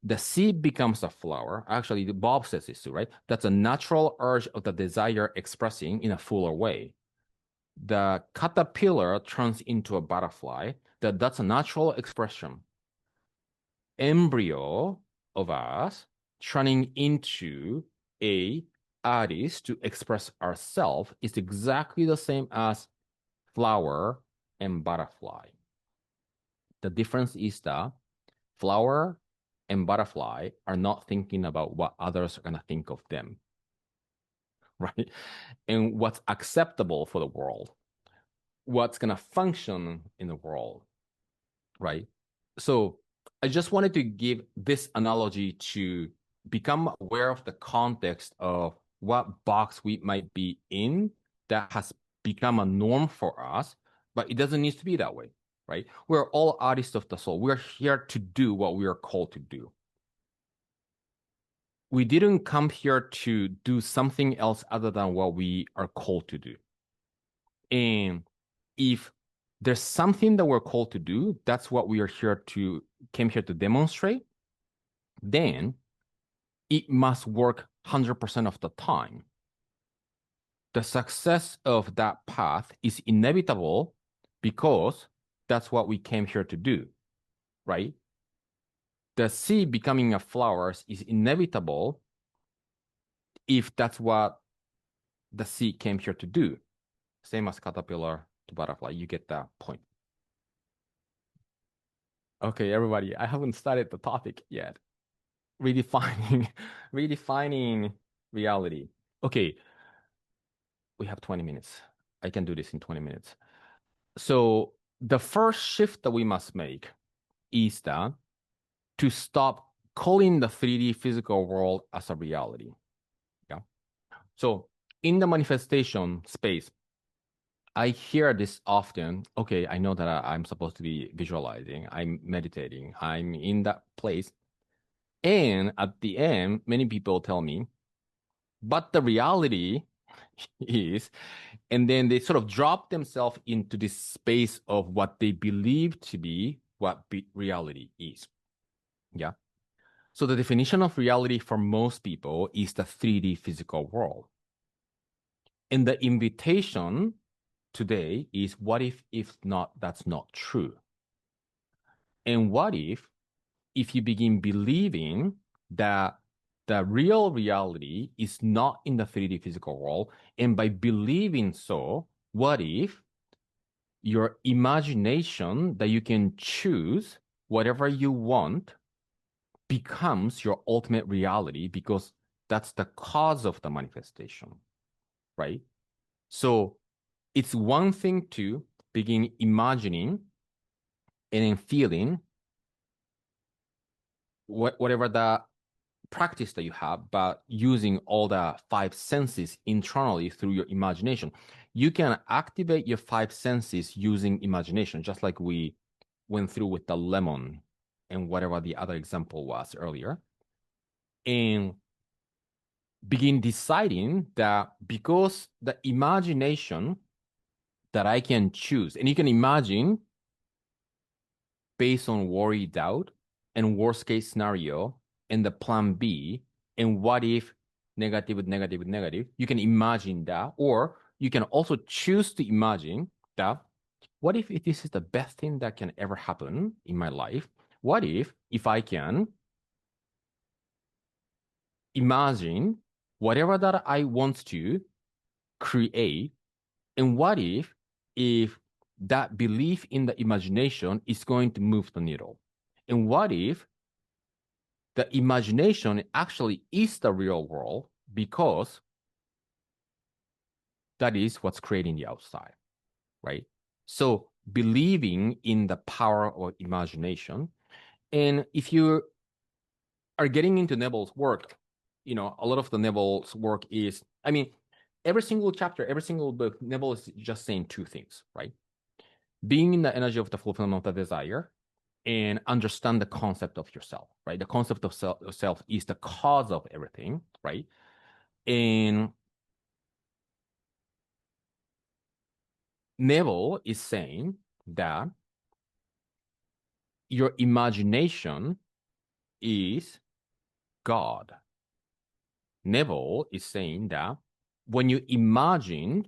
The seed becomes a flower. Actually, Bob says this too, right? That's a natural urge of the desire expressing in a fuller way. The caterpillar turns into a butterfly. That's a natural expression. Embryo of us turning into a artist to express ourselves is exactly the same as flower and butterfly. The difference is that flower and butterfly are not thinking about what others are going to think of them. right? And what's acceptable for the world, what's going to function in the world, right? So I just wanted to give this analogy to become aware of the context of what box we might be in that has become a norm for us, but it doesn't need to be that way, right? We're all artists of the soul. We're here to do what we are called to do. We didn't come here to do something else other than what we are called to do. And if there's something that we're called to do, that's what we are came here to demonstrate, then it must work 100% of the time. The success of that path is inevitable because that's what we came here to do, right? The seed becoming a flower is inevitable if that's what the seed came here to do. Same as caterpillar to butterfly. You get that point. Okay, everybody, I haven't started the topic yet. Redefining, redefining reality. Okay, we have 20 minutes. I can do this in 20 minutes. So the first shift that we must make is that to stop calling the 3D physical world as a reality. Yeah. So in the manifestation space, I hear this often. Okay, I know that I'm supposed to be visualizing, I'm meditating, I'm in that place. And at the end, many people tell me, but the reality is, and then they sort of drop themselves into this space of what they believe to be what reality is. Yeah. So the definition of reality for most people is the 3D physical world. And the invitation today is what if not, that's not true? And what if you begin believing that the real reality is not in the 3D physical world? And by believing so, what if your imagination that you can choose whatever you want becomes your ultimate reality because that's the cause of the manifestation, right? So it's one thing to begin imagining and then feeling whatever the practice that you have, but using all the five senses internally through your imagination. You can activate your five senses using imagination, just like we went through with the lemon and whatever the other example was earlier. And begin deciding that because the imagination that I can choose, and you can imagine based on worry, doubt, and worst case scenario, and the plan B, and what if negative, negative, negative, you can imagine that, or you can also choose to imagine that what if this is the best thing that can ever happen in my life? What if I can imagine whatever that I want to create, and what if that belief in the imagination is going to move the needle? And what if the imagination actually is the real world because that is what's creating the outside, right? So believing in the power of imagination. And if you are getting into Neville's work, a lot of the Neville's work is, I mean, every single chapter, every single book, Neville is just saying two things, right? Being in the energy of the fulfillment of the desire and understand the concept of yourself, right? The concept of self is the cause of everything, right? And Neville is saying that your imagination is God. Neville is saying that when you imagine,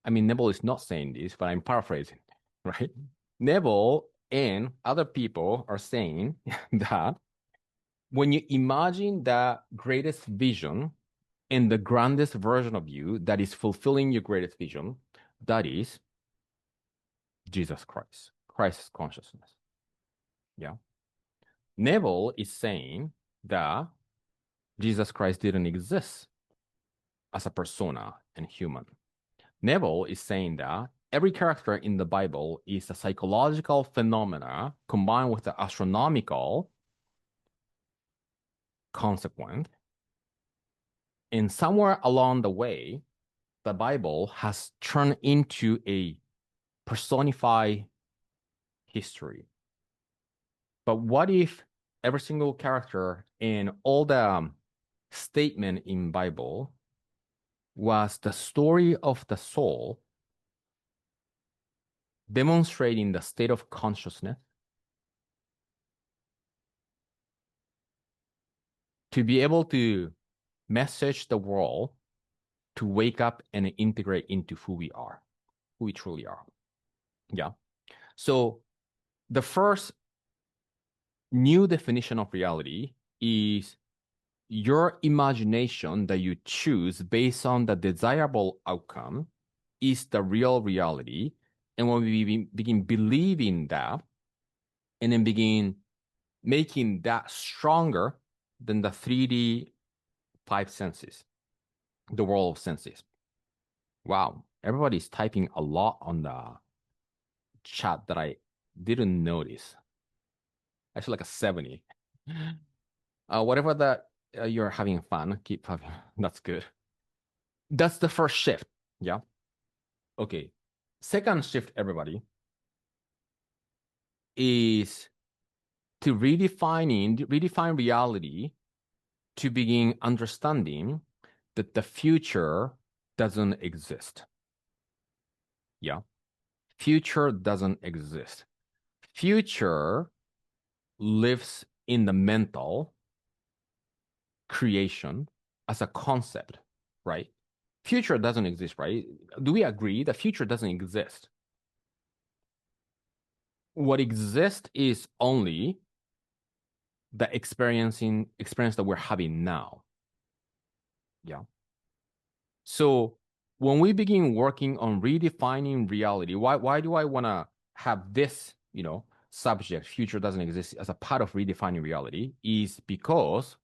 I mean, Neville is not saying this, but I'm paraphrasing, right? Neville and other people are saying that when you imagine the greatest vision and the grandest version of you that is fulfilling your greatest vision, that is Jesus Christ, Christ's consciousness. Yeah. Neville is saying that Jesus Christ didn't exist as a persona and human. Neville is saying that every character in the Bible is a psychological phenomena combined with the astronomical consequent. And somewhere along the way, the Bible has turned into a personified history. But what if every single character in all the statement in Bible was the story of the soul demonstrating the state of consciousness to be able to message the world to wake up and integrate into who we are, who we truly are. Yeah. So the first new definition of reality is your imagination that you choose based on the desirable outcome is the real reality. And when we begin believing that and then begin making that stronger than the 3D five senses, the world of senses. Wow, everybody's typing a lot on the chat that I didn't notice. Actually, like a 70. Whatever that you're having fun, keep having. That's good. That's the first shift. Yeah. Okay. Second shift, everybody, is to redefine reality to begin understanding that the future doesn't exist. Yeah. Future doesn't exist. Future lives in the mental creation as a concept, right? Future doesn't exist, right? Do we agree that future doesn't exist? What exists is only the experience that we're having now. Yeah. So when we begin working on redefining reality, why do I want to have this, subject, future doesn't exist, as a part of redefining reality, is because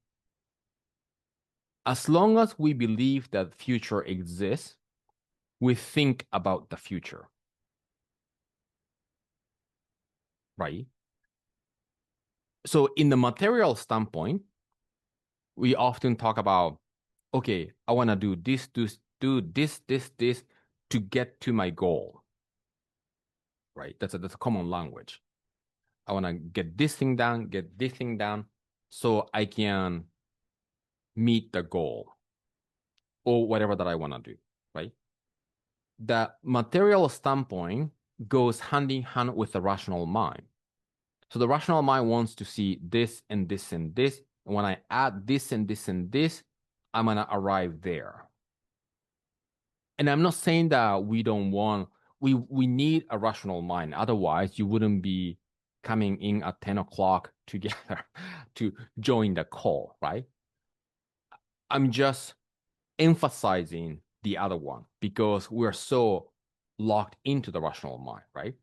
as long as we believe that future exists, we think about the future, right? So in the material standpoint, we often talk about, okay, I want to do this, do this to get to my goal, right? That's a common language. I want to get this thing done, so I can meet the goal or whatever that I want to do, right? The material standpoint goes hand in hand with the rational mind. So the rational mind wants to see this and this and this. And when I add this and this and this, I'm going to arrive there. And I'm not saying that we don't want, we need a rational mind. Otherwise, you wouldn't be coming in at 10 o'clock together to join the call, right? I'm just emphasizing the other one because we're so locked into the rational mind, right?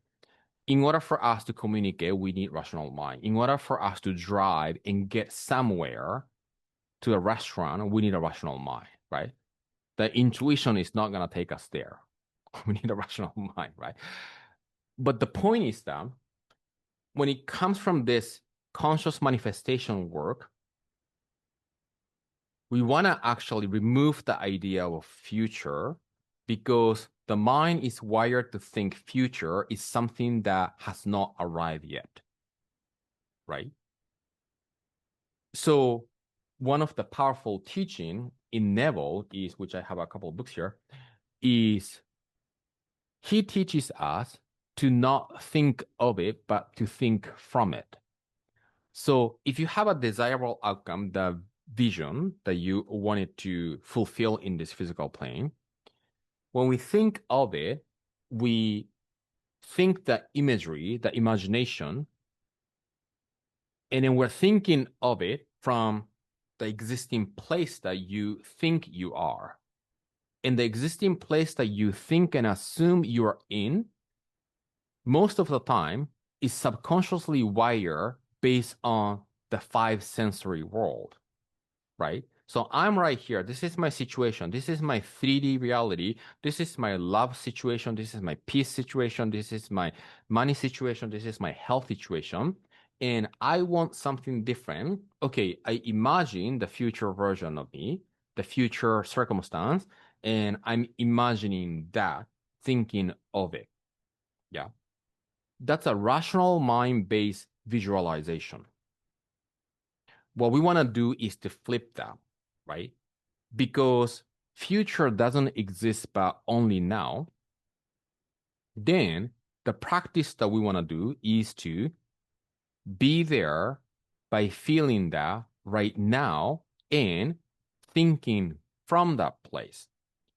In order for us to communicate, we need rational mind. In order for us to drive and get somewhere to a restaurant, we need a rational mind, right? The intuition is not going to take us there. We need a rational mind, right? But the point is that when it comes from this conscious manifestation work, we want to actually remove the idea of future because the mind is wired to think future is something that has not arrived yet, right? So one of the powerful teaching in Neville is, which I have a couple of books here, is he teaches us to not think of it, but to think from it. So if you have a desirable outcome, the vision that you wanted to fulfill in this physical plane, when we think of it, we think the imagery, the imagination, and then we're thinking of it from the existing place that you think you are. And the existing place that you think and assume you are in, most of the time, is subconsciously wired based on the five sensory world, right? So I'm right here. This is my situation. This is my 3D reality. This is my love situation. This is my peace situation. This is my money situation. This is my health situation. And I want something different. Okay, I imagine the future version of me, the future circumstance, and I'm imagining that, thinking of it. Yeah. That's a rational mind-based visualization. What we want to do is to flip that, right? Because future doesn't exist but only now, then the practice that we want to do is to be there by feeling that right now and thinking from that place.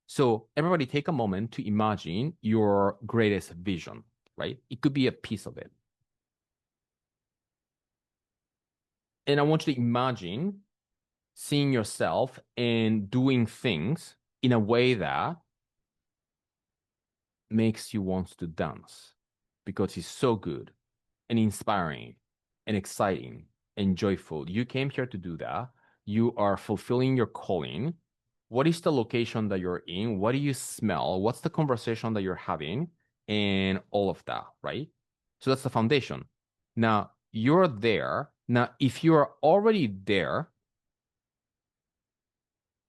So everybody take a moment to imagine your greatest vision, right? It could be a piece of it. And I want you to imagine seeing yourself and doing things in a way that makes you want to dance because it's so good and inspiring and exciting and joyful. You came here to do that. You are fulfilling your calling. What is the location that you're in? What do you smell? What's the conversation that you're having? And all of that, right? So that's the foundation. Now, you're there. Now, if you're already there,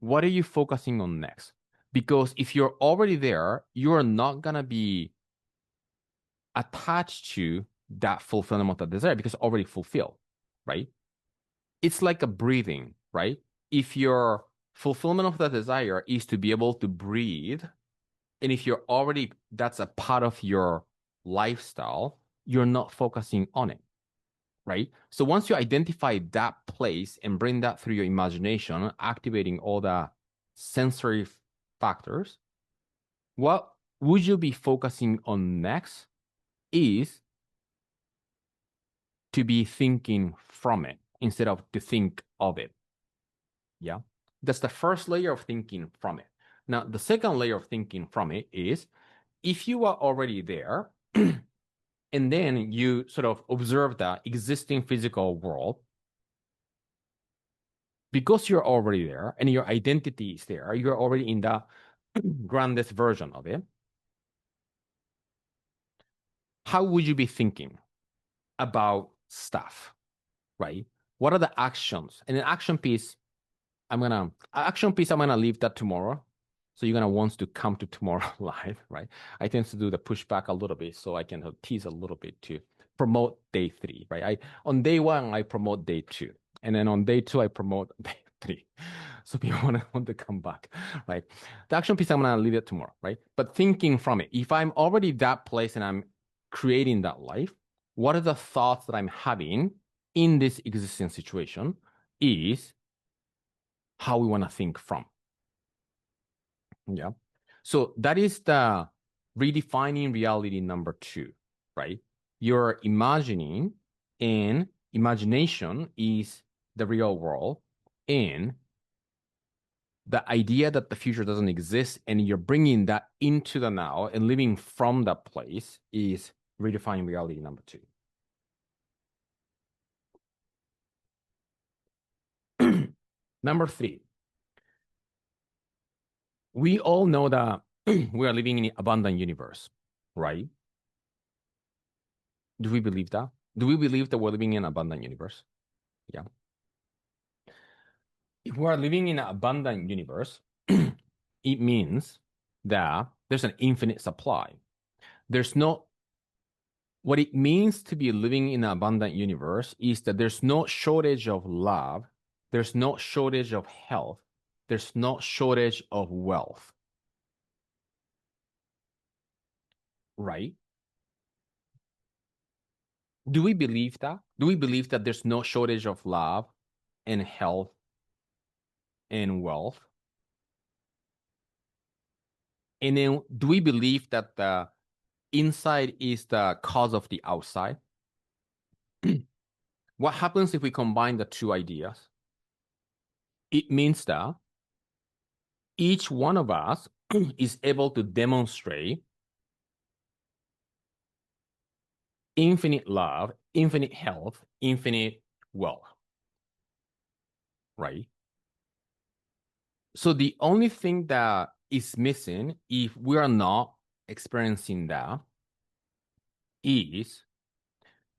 what are you focusing on next? Because if you're already there, you're not going to be attached to that fulfillment of the desire because it's already fulfilled, right? It's like a breathing, right? If your fulfillment of the desire is to be able to breathe, and if you're already, that's a part of your lifestyle, you're not focusing on it, right? So once you identify that place and bring that through your imagination, activating all the sensory factors, what would you be focusing on next is to be thinking from it instead of to think of it. Yeah. That's the first layer of thinking from it. Now, the second layer of thinking from it is if you are already there and then you sort of observe the existing physical world, because you're already there and your identity is there, you're already in the grandest version of it. How would you be thinking about stuff, right? What are the actions? And an action piece, I'm gonna leave that tomorrow. So you're gonna want to come to tomorrow live, right? I tend to do the pushback a little bit so I can tease a little bit to promote day 3, right? On day 1 I promote day 2, and then on day 2 I promote day 3. So people want to come back, right? The action piece I'm gonna leave it tomorrow, right? But thinking from it, if I'm already that place and I'm creating that life, what are the thoughts that I'm having in this existing situation is how we want to think from. Yeah. So that is the redefining reality number 2, right? You're imagining, and imagination is the real world, and the idea that the future doesn't exist and you're bringing that into the now and living from that place is redefining reality number 2. Number 3, we all know that we are living in an abundant universe, right? Do we believe that? Do we believe that we're living in an abundant universe? Yeah. If we are living in an abundant universe, it means that there's an infinite supply. There's no, what it means to be living in an abundant universe is that there's no shortage of love, there's no shortage of health, there's no shortage of wealth, right? Do we believe that? Do we believe that there's no shortage of love and health and wealth? And then do we believe that the inside is the cause of the outside? What happens if we combine the two ideas? It means that each one of us is able to demonstrate infinite love, infinite health, infinite wealth, right? So the only thing that is missing, if we are not experiencing that, is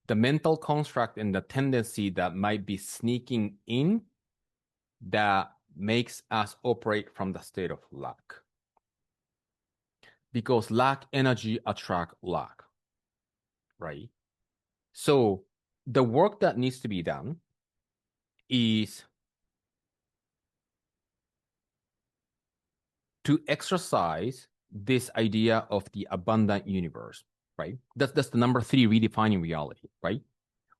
the mental construct and the tendency that might be sneaking in that makes us operate from the state of lack. Because lack energy attract lack, right? So the work that needs to be done is to exercise this idea of the abundant universe, right? That's the number 3, redefining reality, right?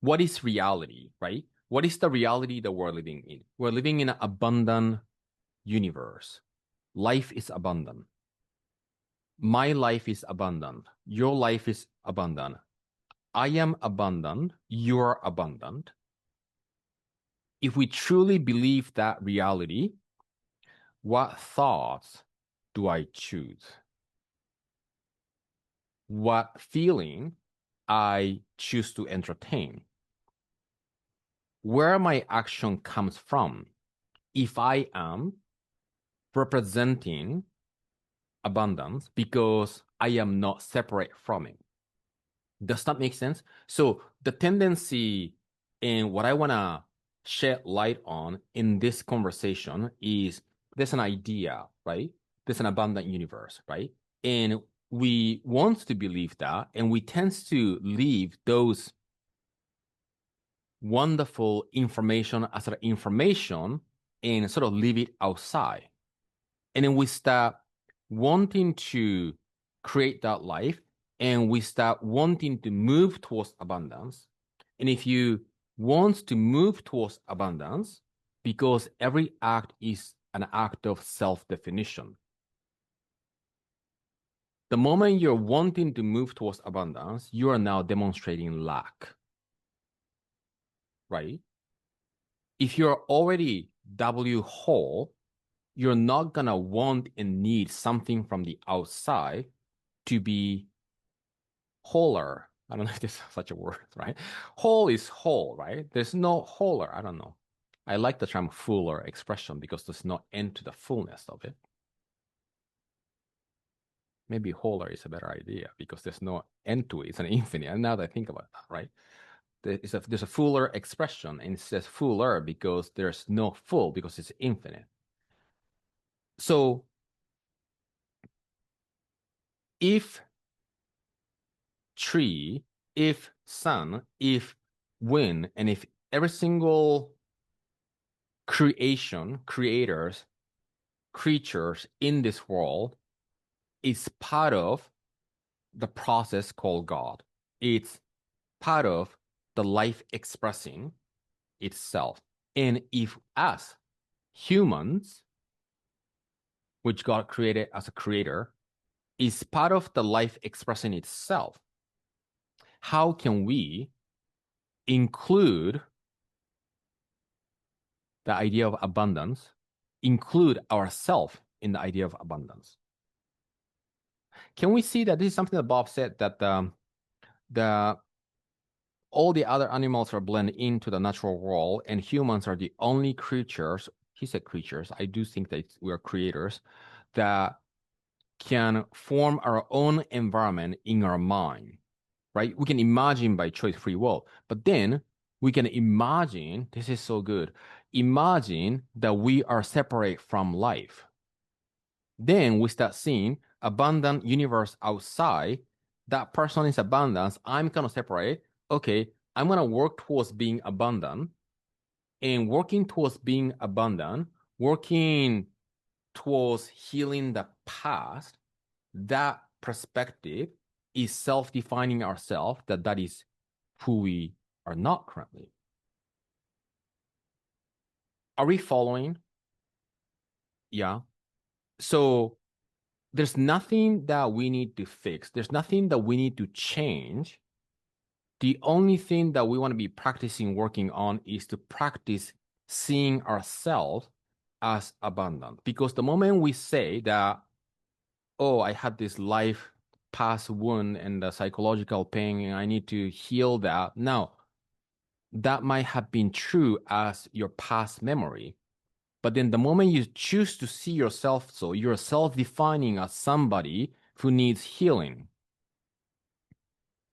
What is reality, right? What is the reality that we're living in? We're living in an abundant universe. Life is abundant. My life is abundant. Your life is abundant. I am abundant. You're abundant. If we truly believe that reality, what thoughts do I choose? What feeling I choose to entertain? Where my action comes from? If I am representing abundance because I am not separate from it. Does that make sense? So the tendency and what I want to shed light on in this conversation is there's an idea, right? There's an abundant universe, right? And we want to believe that, and we tend to leave those wonderful information as an information and sort of leave it outside. And then we start wanting to create that life, and we start wanting to move towards abundance. And if you want to move towards abundance, because every act is an act of self-definition. The moment you're wanting to move towards abundance, you are now demonstrating lack, right? If you're already W whole, you're not going to want and need something from the outside to be wholer. I don't know if this is such a word, right? Whole is whole, right? There's no wholer. I don't know. I like the term fuller expression because there's no end to the fullness of it. Maybe wholer is a better idea because there's no end to it. It's an infinite. And now that I think about that, right? There's a fuller expression, and it says fuller because there's no full because it's infinite. So if tree, if sun, if wind, and if every single creators, creatures in this world is part of the process called God. It's part of the life expressing itself. And if us, humans, which God created as a creator, is part of the life expressing itself, how can we include the idea of abundance, include ourselves in the idea of abundance? Can we see that this is something that Bob said, that the all the other animals are blended into the natural world and humans are the only creatures, he said creatures, I do think that we are creators, that can form our own environment in our mind, right? We can imagine by choice free will, but then we can imagine, this is so good, imagine that we are separate from life. Then we start seeing abundant universe outside. That person is abundance. I'm kind of separate. Okay, I'm going to work towards being abundant, and working towards being abundant, working towards healing the past. That perspective is self-defining ourselves, that is who we are not currently. Are we following? Yeah. So there's nothing that we need to fix. There's nothing that we need to change. The only thing that we want to be practicing, working on, is to practice seeing ourselves as abundant. Because the moment we say that, oh, I had this life past wound and the psychological pain, and I need to heal that. Now, that might have been true as your past memory, But then the moment you choose to see yourself so, you're self-defining as somebody who needs healing.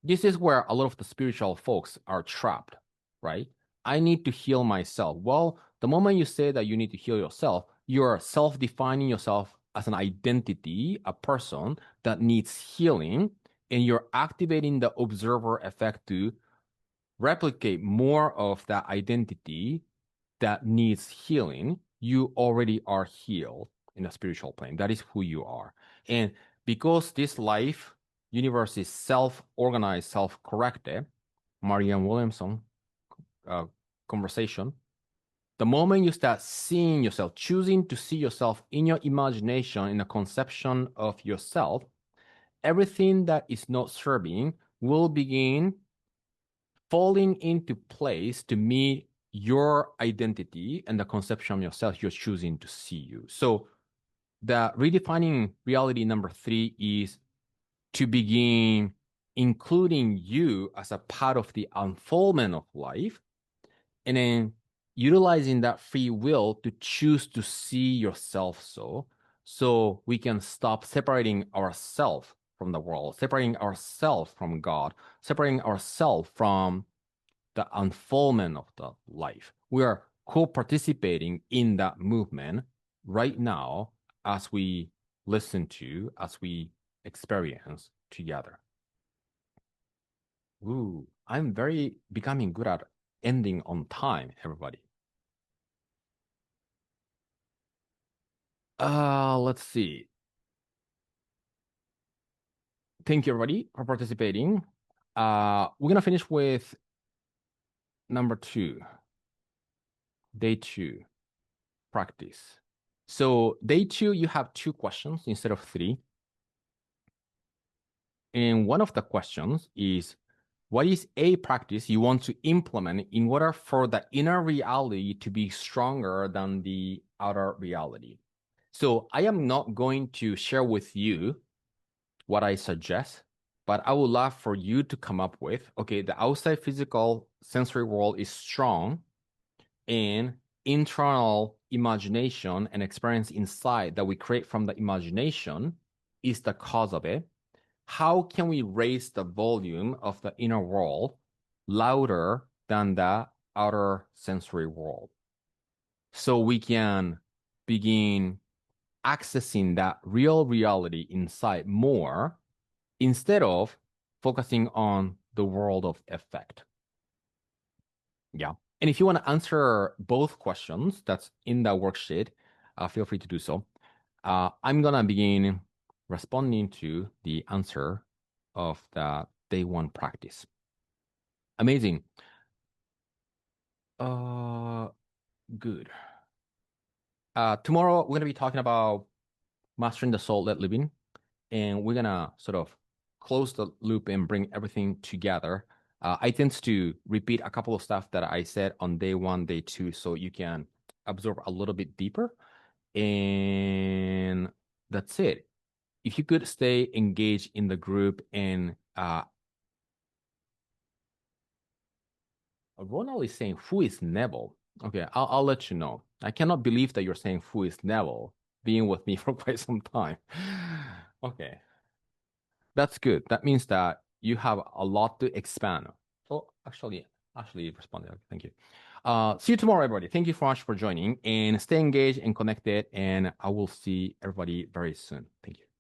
This is where a lot of the spiritual folks are trapped, right? I need to heal myself. Well, the moment you say that you need to heal yourself, you're self-defining yourself as an identity, a person that needs healing, and you're activating the observer effect to replicate more of that identity that needs healing. You already are healed in the spiritual plane. That is who you are. And because this life universe is self-organized, self-corrected, Marianne Williamson conversation, the moment you start seeing yourself, choosing to see yourself in your imagination, in a conception of yourself, everything that is not serving will begin falling into place to meet your identity and the conception of yourself you're choosing to see you. So the redefining reality number 3 is to begin including you as a part of the unfoldment of life, and then utilizing that free will to choose to see yourself so we can stop separating ourselves from the world, separating ourselves from God, separating ourselves from the unfoldment of the life. We are co-participating in that movement right now as we listen to, as we experience together. Ooh, I'm very becoming good at ending on time, everybody. Let's see. Thank you, everybody, for participating. We're gonna finish with number 2, day 2, practice. So day 2, you have 2 questions instead of 3. And one of the questions is, what is a practice you want to implement in order for the inner reality to be stronger than the outer reality? So I am not going to share with you what I suggest, but I would love for you to come up with, okay, the outside physical sensory world is strong, and internal imagination and experience inside that we create from the imagination is the cause of it. How can we raise the volume of the inner world louder than the outer sensory world so we can begin accessing that real reality inside more instead of focusing on the world of effect? Yeah. And if you want to answer both questions that's in the worksheet, feel free to do so. I'm going to begin responding to the answer of the day 1 practice. Amazing. Good. Tomorrow, we're going to be talking about mastering the soul-led living, and we're going to sort of close the loop and bring everything together. I tend to repeat a couple of stuff that I said on day 1, day 2, so you can absorb a little bit deeper. And that's it. If you could stay engaged in the group, and Ronald is saying, who is Neville? Okay, I'll let you know. I cannot believe that you're saying who is Neville, being with me for quite some time. Okay, that's good. That means that you have a lot to expand. So actually responded. Thank you. See you tomorrow, everybody. Thank you so much for joining, and stay engaged and connected. And I will see everybody very soon. Thank you.